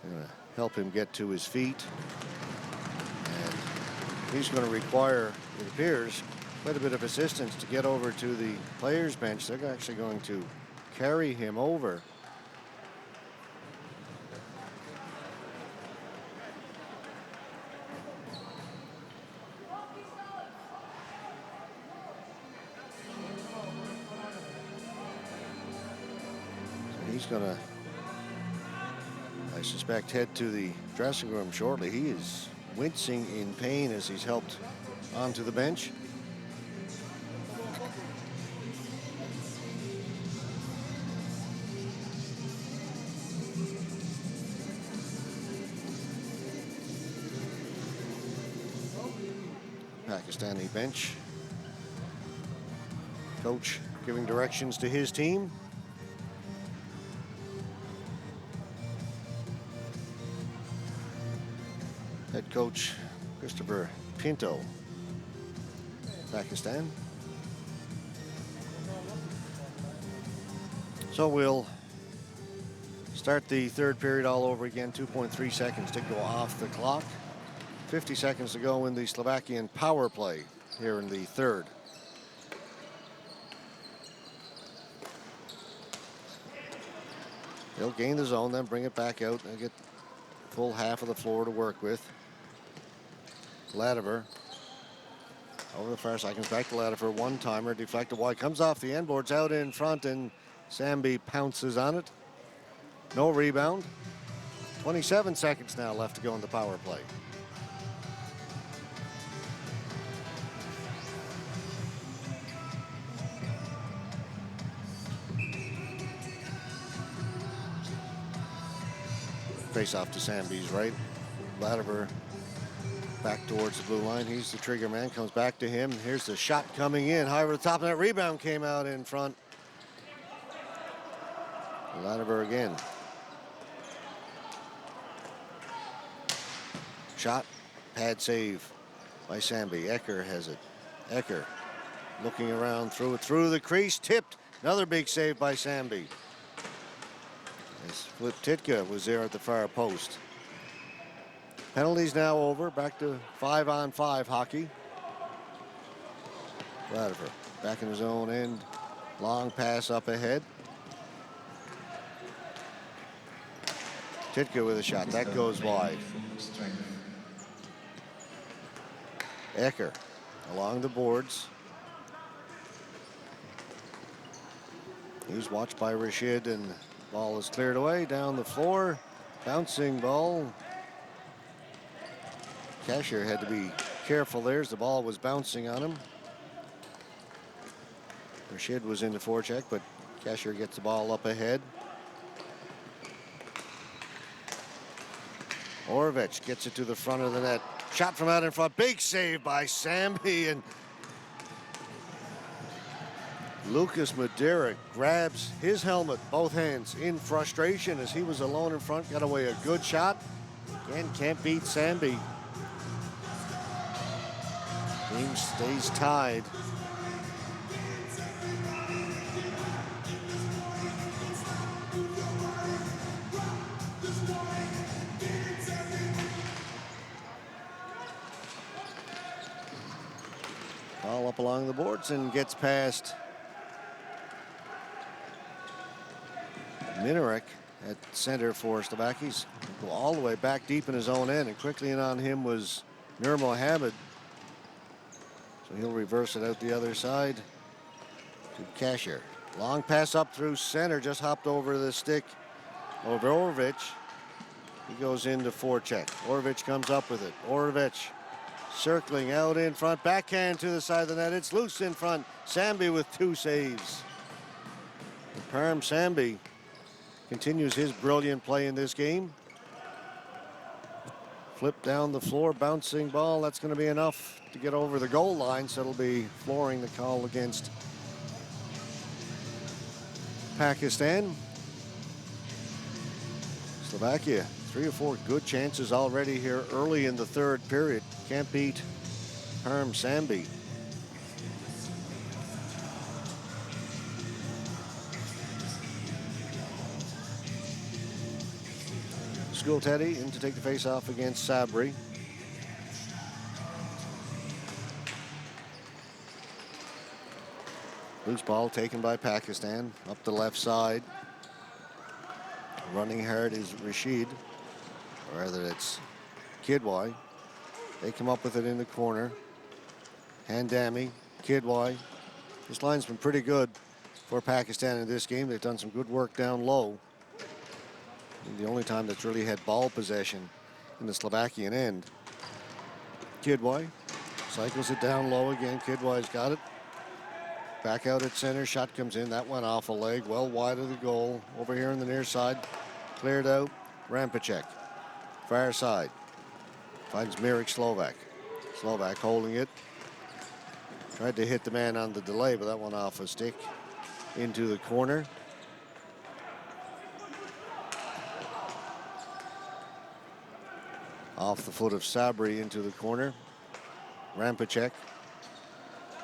Gonna help him get to his feet. And he's going to require, it appears, quite a bit of assistance to get over to the players' bench. They're actually going to carry him over. He's going to, I suspect, head to the dressing room shortly. He is wincing in pain as he's helped onto the bench. Pakistani bench. Coach giving directions to his team. Head coach Christopher Pinto, Pakistan. So we'll start the third period all over again. 2.3 seconds to go off the clock. 50 seconds to go in the Slovakian power play here in the third. They'll gain the zone, then bring it back out and get full half of the floor to work with. Latimer over the far side, comes back to Latimer, one-timer, deflected wide, comes off the end boards, out in front, and Sambi pounces on it. No rebound. 27 seconds now left to go in the power play. Face off to Sambi's right. Latimer back towards the blue line. He's the trigger man. Comes back to him. Here's the shot coming in. High over the top of that. Rebound came out in front. Latimer again. Shot. Pad save by Sambi. Ecker has it. Ecker looking around through it. Through the crease. Tipped. Another big save by Sambi. Flip Titka was there at the far post. Penalties now over. Back to 5-on-5 hockey. Latimer back in his own end. Long pass up ahead. Titka with a shot. That goes wide. Ecker along the boards. He's watched by Rashid, and ball is cleared away down the floor. Bouncing ball. Cashier had to be careful there as the ball was bouncing on him. Rashid was in the forecheck, but Cashier gets the ball up ahead. Orovich gets it to the front of the net. Shot from out in front. Big save by Sambi, and Lucas Madeira grabs his helmet, both hands, in frustration as he was alone in front. Got away a good shot. Again, can't beat Sambi. Game stays tied. Ball up along the boards and gets past Minarek at center for Slovakians. Go all the way back deep in his own end, and quickly in on him was Nur Mohammed. So he'll reverse it out the other side to Cashier. Long pass up through center, just hopped over the stick over Orovich. He goes into forecheck. Orovich comes up with it. Orovich circling out in front, backhand to the side of the net. It's loose in front. Sambi with two saves. Parm Sambi continues his brilliant play in this game. Flip down the floor, bouncing ball. That's going to be enough to get over the goal line, so it'll be flooring the call against Pakistan. Slovakia, 3 or 4 good chances already here early in the third period. Can't beat Parm Sambi. School Teddy in to take the face off against Sabri. Loose ball taken by Pakistan up the left side. Running hard is Rashid, or rather it's Kidwai. They come up with it in the corner. Handami, Kidwai. This line's been pretty good for Pakistan in this game. They've done some good work down low. The only time that's really had ball possession in the Slovakian end. Kidwai cycles it down low again. Kidwai's got it. Back out at center. Shot comes in. That went off a leg. Well wide of the goal. Over here on the near side. Cleared out. Rampacek. Far side. Finds Mirek Slovak. Slovak holding it. Tried to hit the man on the delay, but that one off a stick into the corner. Off the foot of Sabri into the corner. Rampacek.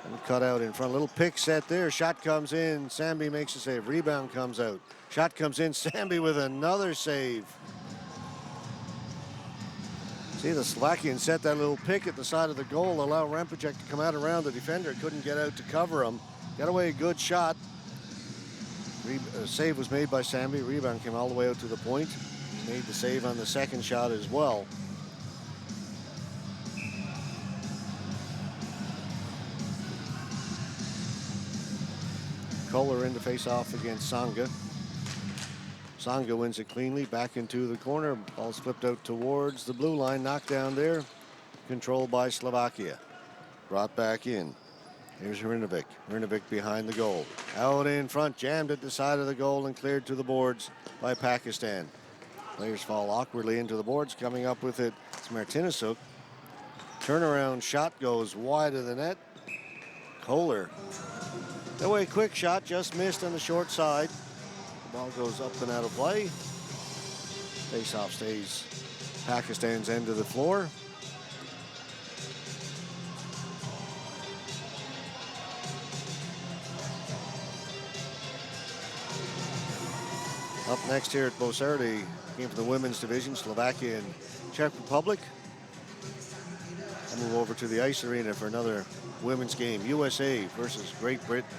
And cut out in front. Little pick set there. Shot comes in. Sambi makes a save. Rebound comes out. Shot comes in. Sambi with another save. See, the Slovakians set that little pick at the side of the goal, allow Rampacek to come out around the defender. Couldn't get out to cover him. Got away a good shot. Save was made by Sambi. Rebound came all the way out to the point. Made the save on the second shot as well. Kohler in to face off against Sanga. Sanga wins it cleanly, back into the corner. Ball's flipped out towards the blue line, knocked down there. Controlled by Slovakia. Brought back in. Here's Hrinovic. Hrinovic behind the goal. Out in front, jammed at the side of the goal and cleared to the boards by Pakistan. Players fall awkwardly into the boards. Coming up with it, it's Martinezuk. Turnaround shot goes wide of the net. Kohler. Away quick shot, just missed on the short side. The ball goes up and out of play. Face-off stays Pakistan's end of the floor. Up next here at Bosardi, game for the women's division, Slovakia and Czech Republic. I'll move over to the ice arena for another women's game. USA versus Great Britain.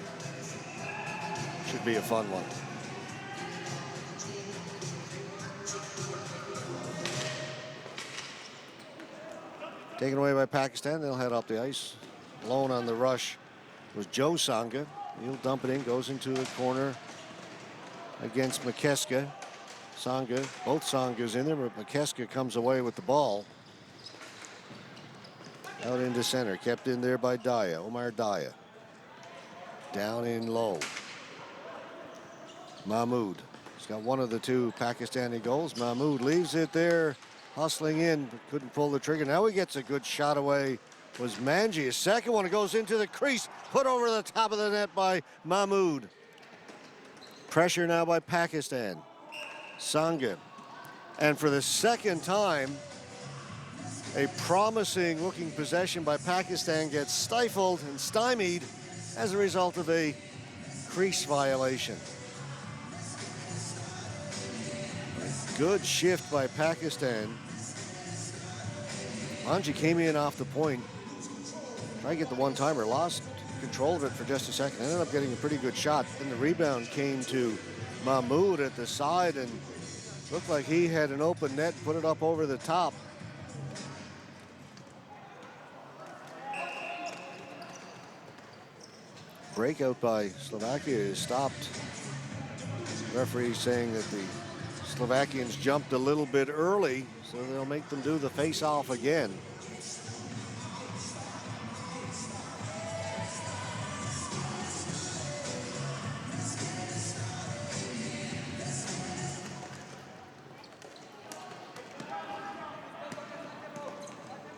Should be a fun one. Taken away by Pakistan, they'll head up the ice. Alone on the rush was Joe Sanga. He'll dump it in, goes into the corner against McKeska. Sanga, both Sangas in there, but McKeska comes away with the ball. Out into center, kept in there by Daya, Omar Daya. Down in low. Mahmoud. He's got one of the two Pakistani goals. Mahmoud leaves it there, hustling in, but couldn't pull the trigger. Now he gets a good shot away. Was Manji. His second one goes into the crease, put over the top of the net by Mahmoud. Pressure now by Pakistan. Sanga. And for the second time, a promising looking possession by Pakistan gets stifled and stymied as a result of a crease violation. Good shift by Pakistan. Manji came in off the point, tried to get the one-timer, lost control of it for just a second, ended up getting a pretty good shot. Then the rebound came to Mahmoud at the side and looked like he had an open net, put it up over the top. Breakout by Slovakia is stopped. Referee saying that the Slovakians jumped a little bit early, so they'll make them do the face-off again.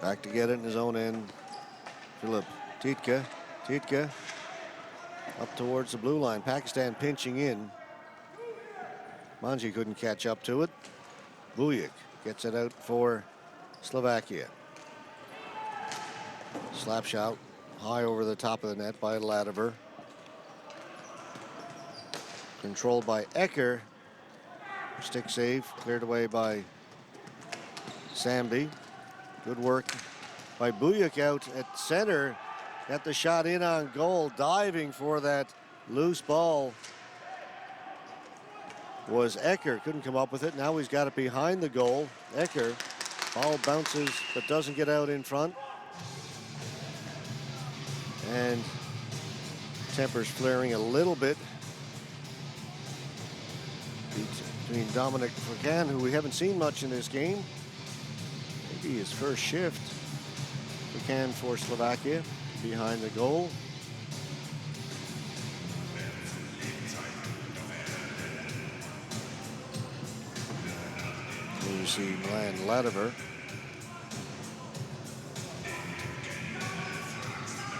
Back to get it in his own end. Philip Titka. Titka up towards the blue line. Pakistan pinching in. Manji couldn't catch up to it. Bujik gets it out for Slovakia. Slap shot high over the top of the net by Ladiver. Controlled by Ecker. Stick save cleared away by Sambi. Good work by Bujik out at center. Got the shot in on goal. Diving for that loose ball was Ecker. Couldn't come up with it. Now he's got it behind the goal. Ecker. Ball bounces but doesn't get out in front. And tempers flaring a little bit between Dominic Furcan, who we haven't seen much in this game. Maybe his first shift. Furcan for Slovakia behind the goal. You see Milan Ladiver.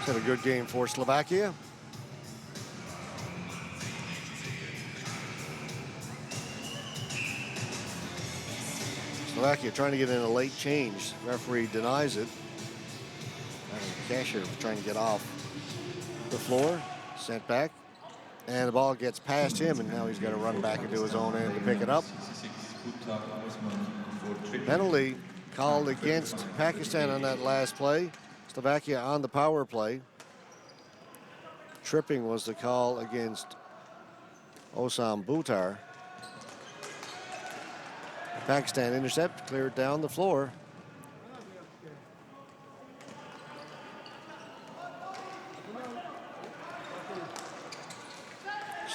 It's had a good game for Slovakia. Slovakia trying to get in a late change. Referee denies it. Cashier trying to get off the floor. Sent back. And the ball gets past him, and now he's got to run back into his own end to pick it up. Penalty called against Pakistan on that last play. Slovakia on the power play. Tripping was the call against Osam Butar. Pakistan intercept, cleared down the floor.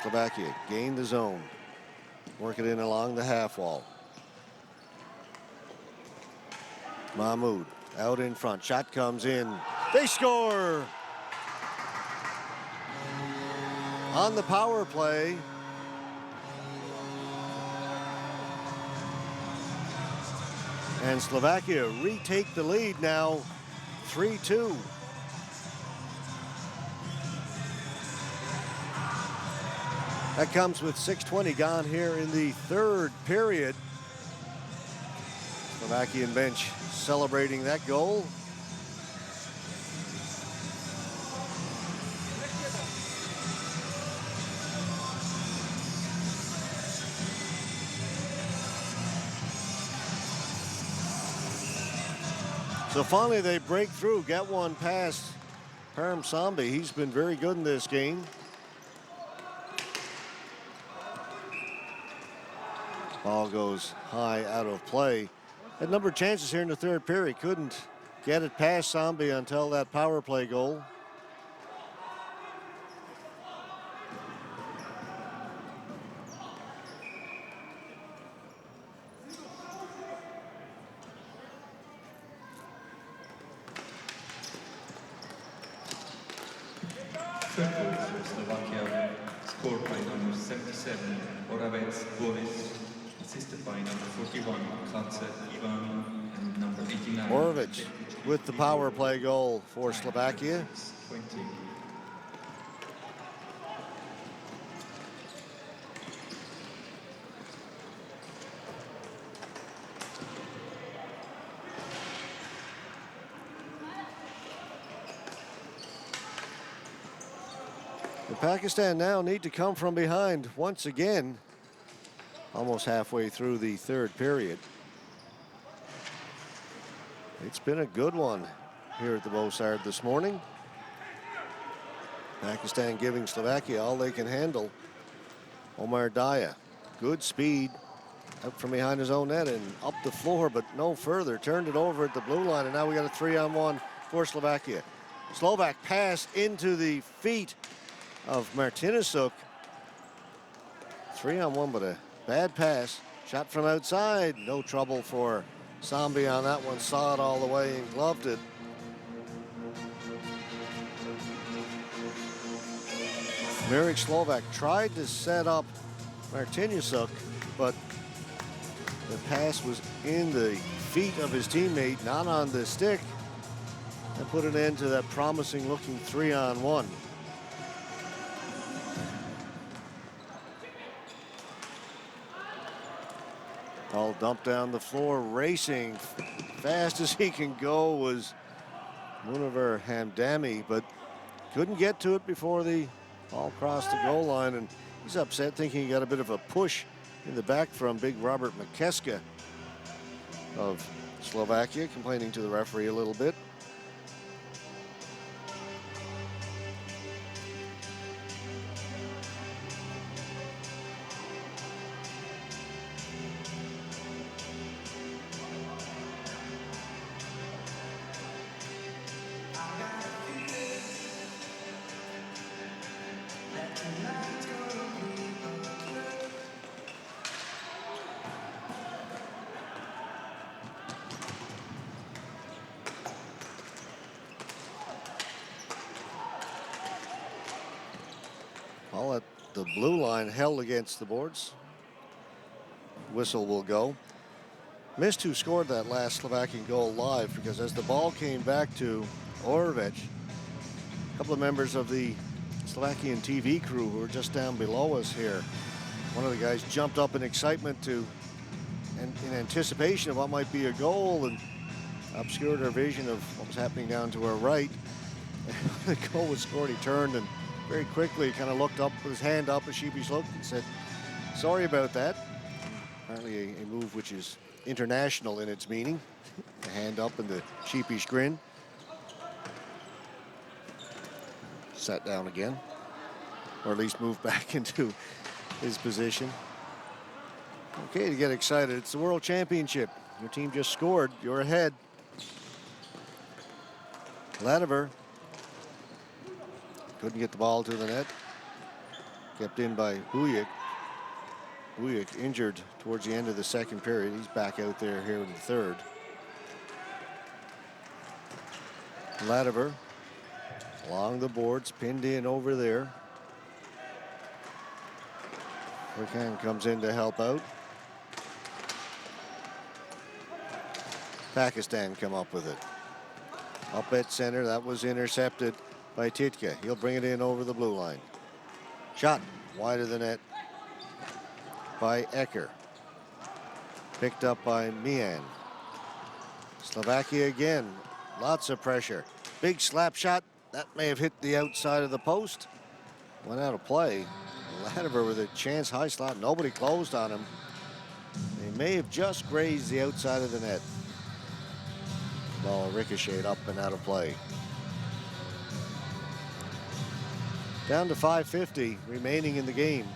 Slovakia gained the zone. Work it in along the half wall. Mahmoud out in front. Shot comes in. They score! On the power play. And Slovakia retake the lead now, 3-2. That comes with 6:20 gone here in the third period. Slovakian bench celebrating that goal. So finally they break through, get one past Param Sambi. He's been very good in this game. Ball goes high out of play. Had a number of chances here in the third period. Couldn't get it past Sambi until that power play goal. Third goal for Slovakia, scored by number 77, Oravec Boris, assisted by number 41, Klatze Ivan, and number 89. Oravec with the power play goal for Slovakia. 20. Pakistan now need to come from behind once again, almost halfway through the third period. It's been a good one here at the Bosard this morning. Pakistan giving Slovakia all they can handle. Omar Daya, good speed out from behind his own net and up the floor, but no further. Turned it over at the blue line, and now we got a 3-on-1 for Slovakia. Slovak pass into the feet of Martinezuk. 3-on-1, but a bad pass. Shot from outside. No trouble for Sambi on that one. Saw it all the way and gloved it. Mirek Slovak tried to set up Martinezuk, but the pass was in the feet of his teammate, not on the stick, and put an end to that promising looking 3-on-1. All dumped down the floor, racing fast as he can go was Munawar Hamdani, but couldn't get to it before the ball crossed the goal line, and he's upset thinking he got a bit of a push in the back from big Robert McKeska of Slovakia, complaining to the referee a little bit. Ball at the blue line, held against the boards. Whistle will go. Missed who scored that last Slovakian goal live, because as the ball came back to Oravec, couple of members of the Slovakian TV crew who are just down below us here. One of the guys jumped up in excitement and in anticipation of what might be a goal, and obscured our vision of what was happening down to our right. The goal was scored. He turned and very quickly kind of looked up with his hand up, a sheepish look, and said, "Sorry about that." Apparently a move which is international in its meaning. The hand up and the sheepish grin. Sat down again, or at least moved back into his position. Okay, to get excited. It's the World Championship. Your team just scored. You're ahead. Latimer couldn't get the ball to the net. Kept in by Bujik. Bujik injured towards the end of the second period. He's back out there here in the third. Latimer along the boards, pinned in over there. Burkhan comes in to help out. Pakistan come up with it. Up at center, that was intercepted by Titka. He'll bring it in over the blue line. Shot wide of the net by Ecker. Picked up by Mian. Slovakia again, lots of pressure. Big slap shot, that may have hit the outside of the post. Went out of play. Latimer with a chance, high slot, nobody closed on him. They may have just grazed the outside of the net. Ball ricocheted up and out of play. Down to 5:50 remaining in the game.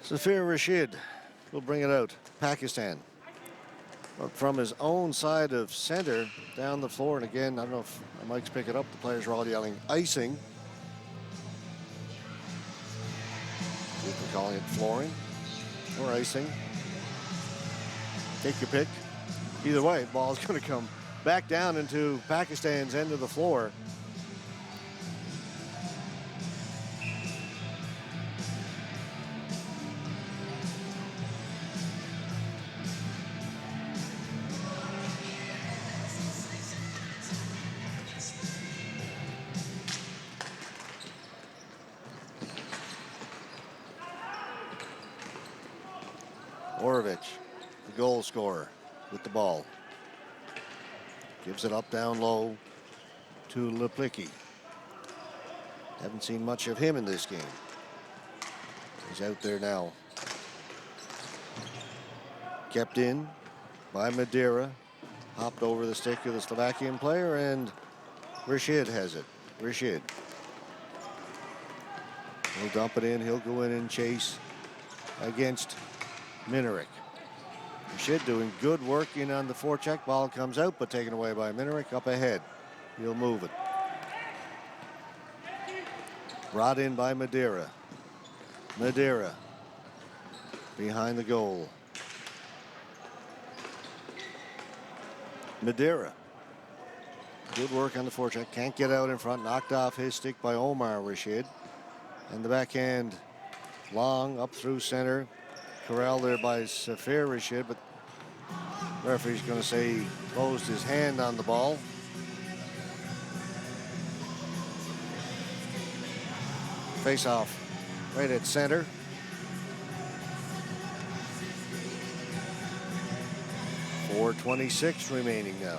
Zafir Rashid will bring it out. Pakistan. But from his own side of center down the floor. And again, I don't know if the mics pick it up. The players are all yelling icing. If they're calling it flooring or icing. Take your pick. Either way, ball's going to come back down into Pakistan's end of the floor. The goal scorer, with the ball. Gives it up down low to Leplicki. Haven't seen much of him in this game. He's out there now. Kept in by Madeira. Hopped over the stick of the Slovakian player, and Rashid has it. Rashid. He'll dump it in. He'll go in and chase against Minarik. Rashid doing good work in on the forecheck. Ball comes out, but taken away by Minarik. Up ahead. He'll move it. Brought in by Madeira. Madeira behind the goal. Madeira. Good work on the forecheck. Can't get out in front. Knocked off his stick by Omar Rashid. And the backhand long up through center. Corralled there by Zafir Rashid, but the referee's going to say he closed his hand on the ball. Face off right at center. .426 remaining now.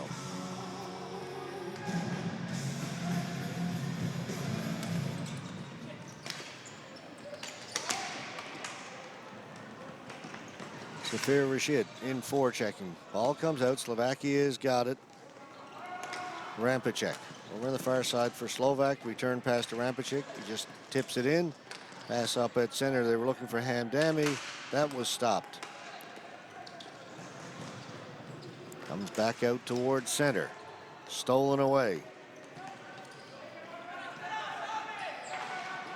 Zafir Rashid in forechecking. Ball comes out. Slovakia's got it. Rampacek over on the far side for Slovak. Return pass to Rampacek. He just tips it in. Pass up at center. They were looking for Hamdani. That was stopped. Comes back out towards center. Stolen away.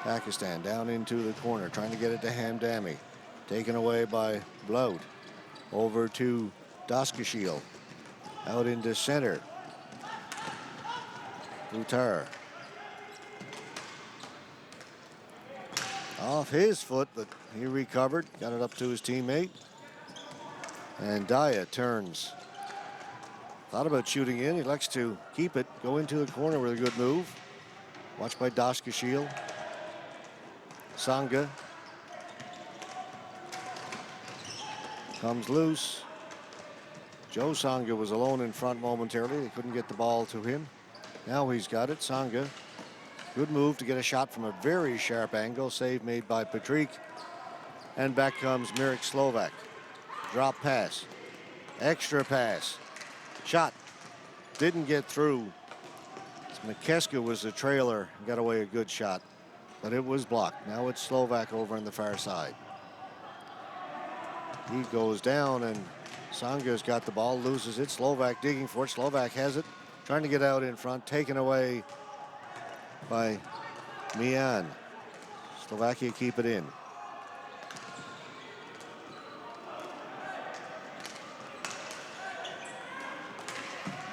Pakistan down into the corner, trying to get it to Hamdani. Taken away by Bloud. Over to Daskashil. Out into center. Lutar. Off his foot, but he recovered. Got it up to his teammate. And Daya turns. Thought about shooting in. He likes to keep it. Go into the corner with a good move. Watched by Daskashil. Sangha. Comes loose. Joe Sangha was alone in front momentarily. They couldn't get the ball to him. Now he's got it. Sangha. Good move to get a shot from a very sharp angle. Save made by Patrick. And back comes Mirek Slovak. Drop pass. Extra pass. Shot. Didn't get through. McKeska was the trailer. Got away a good shot. But it was blocked. Now it's Slovak over on the far side. He goes down and Sanga's got the ball. Loses it. Slovak digging for it. Slovak has it. Trying to get out in front. Taken away by Mian. Slovakia keep it in.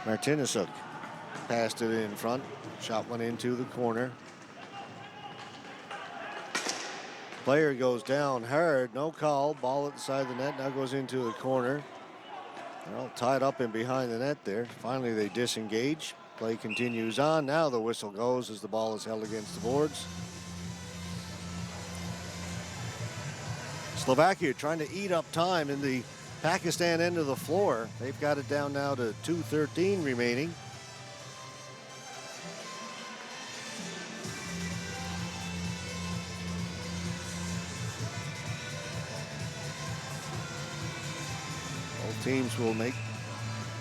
Martinezuk passed it in front. Shot went into the corner. Player goes down hard. No call. Ball at the side of the net. Now goes into the corner. They're all tied up in behind the net there. Finally they disengage. Play continues on. Now the whistle goes as the ball is held against the boards. Slovakia trying to eat up time in the Pakistan end of the floor. They've got it down now to 2:13 remaining. Both teams will make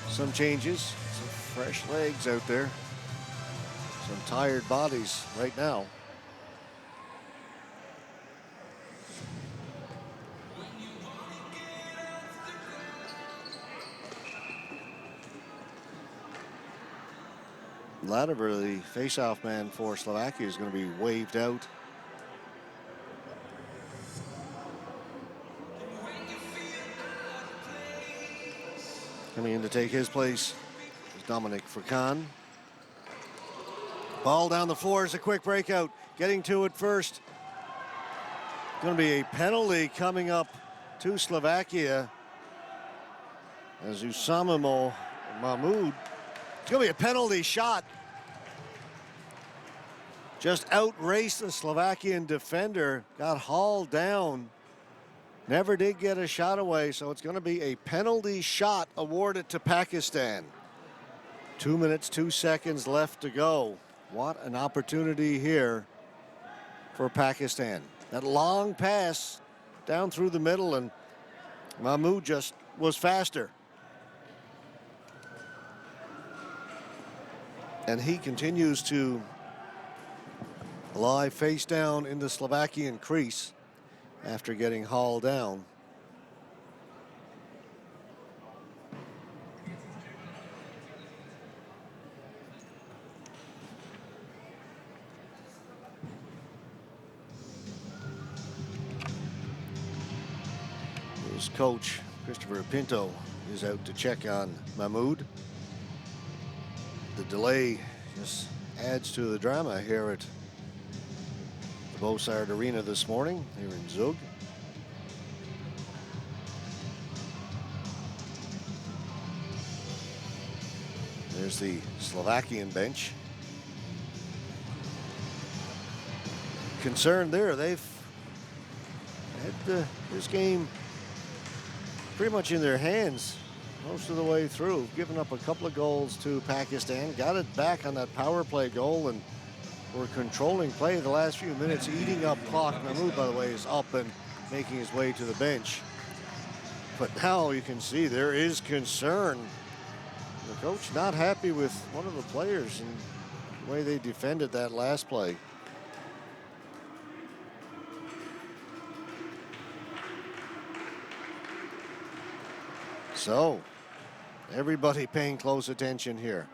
some changes. Some fresh legs out there. Some tired bodies right now. Latimer, the face-off man for Slovakia, is going to be waved out. Coming in to take his place is Dominic Furkan. Ball down the floor is a quick breakout. Getting to it first. Going to be a penalty coming up to Slovakia as Usamamo Mahmoud. It's going to be a penalty shot. Just outraced the Slovakian defender. Got hauled down. Never did get a shot away, so it's going to be a penalty shot awarded to Pakistan. 2 minutes, 2 seconds left to go. What an opportunity here for Pakistan. That long pass down through the middle, and Mahmoud just was faster. And he continues to lie face down in the Slovakian crease after getting hauled down. His coach, Christopher Pinto, is out to check on Mahmoud. The delay just adds to the drama here at the Bosard Arena this morning here in Zug. There's the Slovakian bench. Concerned there. They've had this game pretty much in their hands most of the way through. Given up a couple of goals to Pakistan. Got it back on that power play goal and were controlling play the last few minutes, eating up clock. Mahmoud, by the way, is up and making his way to the bench. But now you can see there is concern. The coach not happy with one of the players and the way they defended that last play. So, everybody paying close attention here.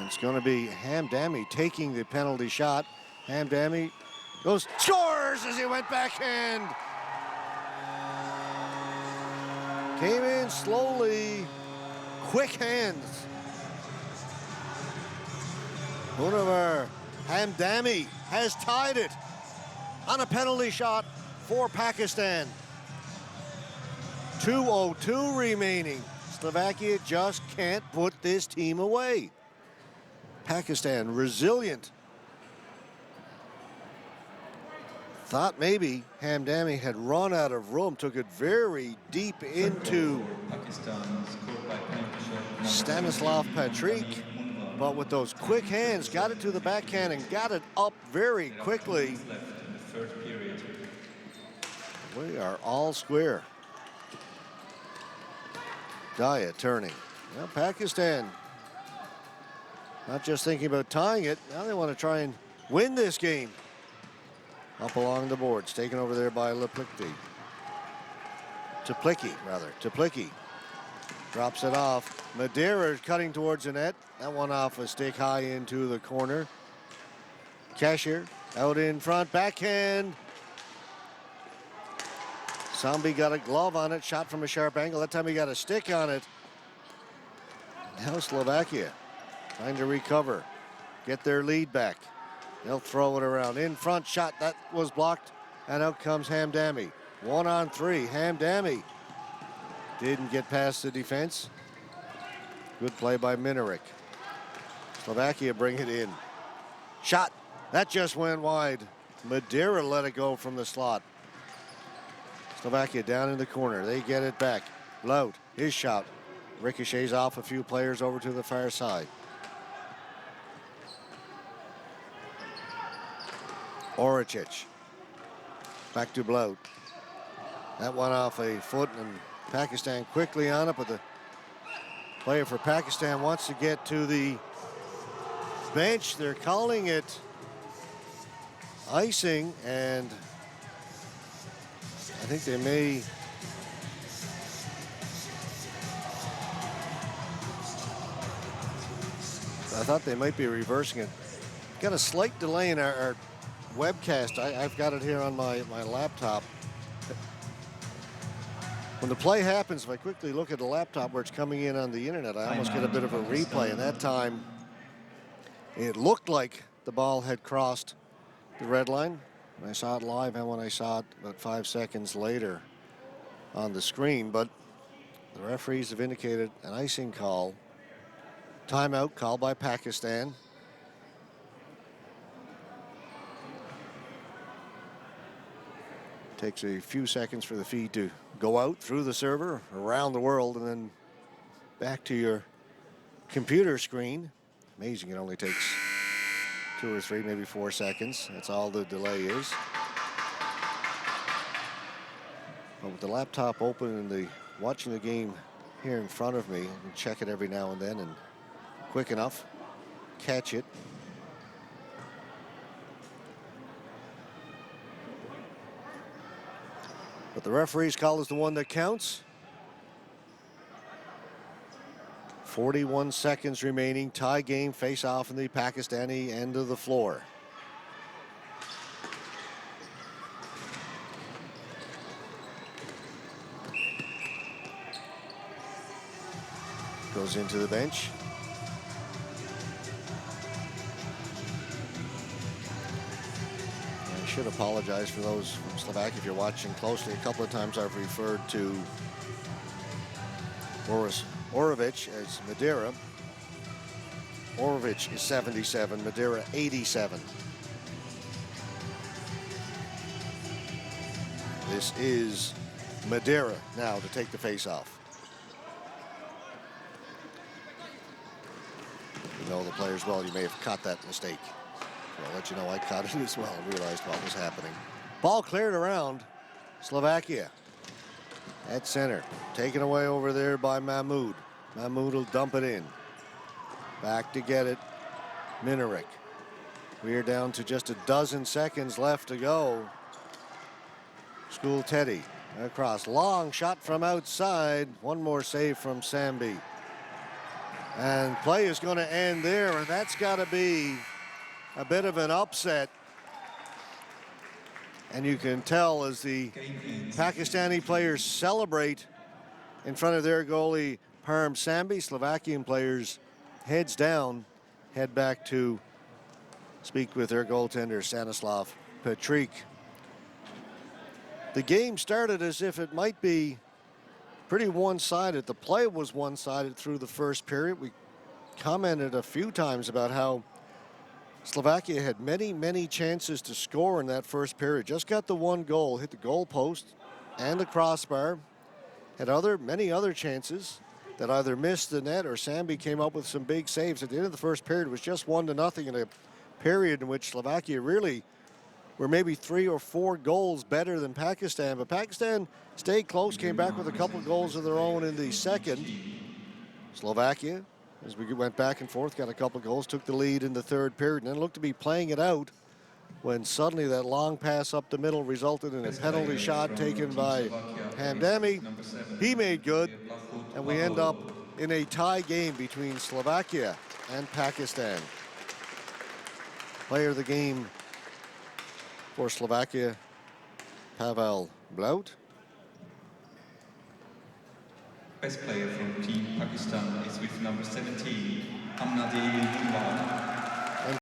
It's going to be Hamdani taking the penalty shot. Hamdani goes, scores as he went backhand. Came in slowly, quick hands. Munawar Hamdani has tied it on a penalty shot for Pakistan. 2:02 remaining. Slovakia just can't put this team away. Pakistan resilient. Thought maybe Hamdani had run out of room, took it very deep into Stanislav Patrick, but with those quick hands, got it to the backhand and got it up very quickly. We are all square. Daya turning. Well, Pakistan not just thinking about tying it, now they want to try and win this game. Up along the boards, taken over there by Teplicki. Drops it off. Madeira cutting towards the net. That one off a stick high into the corner. Cashier out in front, backhand. Sambi got a glove on it, shot from a sharp angle. That time he got a stick on it. Now Slovakia trying to recover, get their lead back. They'll throw it around. In front shot, that was blocked, and out comes Hamdani. 1-on-3, Hamdani didn't get past the defense. Good play by Minarik. Slovakia bring it in. Shot, that just went wide. Madeira let it go from the slot. Slovakia down in the corner, they get it back. Loud, his shot. Ricochets off a few players over to the far side. Oricic. Back to Blout. That one off a foot, and Pakistan quickly on it, but the player for Pakistan wants to get to the bench. They're calling it icing, and I think they may I thought they might be reversing it. Got a slight delay in our webcast. I've got it here on my laptop. When the play happens, if I quickly look at the laptop where it's coming in on the internet, I almost get a bit of a replay. And that time, it looked like the ball had crossed the red line when I saw it live and when I saw it about 5 seconds later on the screen. But the referees have indicated an icing call. Timeout called by Pakistan. Takes a few seconds for the feed to go out through the server, around the world, and then back to your computer screen. Amazing, it only takes 2 or 3, maybe 4 seconds. That's all the delay is. But with the laptop open and watching the game here in front of me, I can check it every now and then, and quick enough, catch it. But the referee's call is the one that counts. 41 seconds remaining, tie game, face off in the Pakistani end of the floor. Goes into the bench. I should apologize for those from Slovakia if you're watching closely. A couple of times I've referred to Orovic as Madeira. Orovic is 77, Madeira 87. This is Madeira now to take the face off. You know the players well, you may have caught that mistake. So I'll let you know I caught it as well and realized what was happening. Ball cleared around Slovakia at center. Taken away over there by Mahmoud. Mahmoud will dump it in. Back to get it. Minarik. We are down to just a dozen seconds left to go. School Teddy across. Long shot from outside. One more save from Sambi. And play is going to end there, and that's got to be a bit of an upset. And you can tell as the Pakistani players celebrate in front of their goalie, Parm Sambi, Slovakian players, heads down, head back to speak with their goaltender, Stanislav Petrik. The game started as if it might be pretty one-sided. The play was one-sided through the first period. We commented a few times about how Slovakia had many chances to score in that first period. Just got the one goal, hit the goal post and the crossbar. Had many other chances that either missed the net or Sambi came up with some big saves. At the end of the first period, it was just 1-0 in a period in which Slovakia really were maybe 3 or 4 goals better than Pakistan. But Pakistan stayed close, came back with a couple of goals of their own in the second. Slovakia, as we went back and forth, got a couple of goals, took the lead in the third period, and then looked to be playing it out when suddenly that long pass up the middle resulted in a penalty shot taken by Hamdani. He made good, and we end up in a tie game between Slovakia and Pakistan. Player of the game for Slovakia, Pavel Blaut. Best player from Team Pakistan is with number 17, Hamdani Munbar.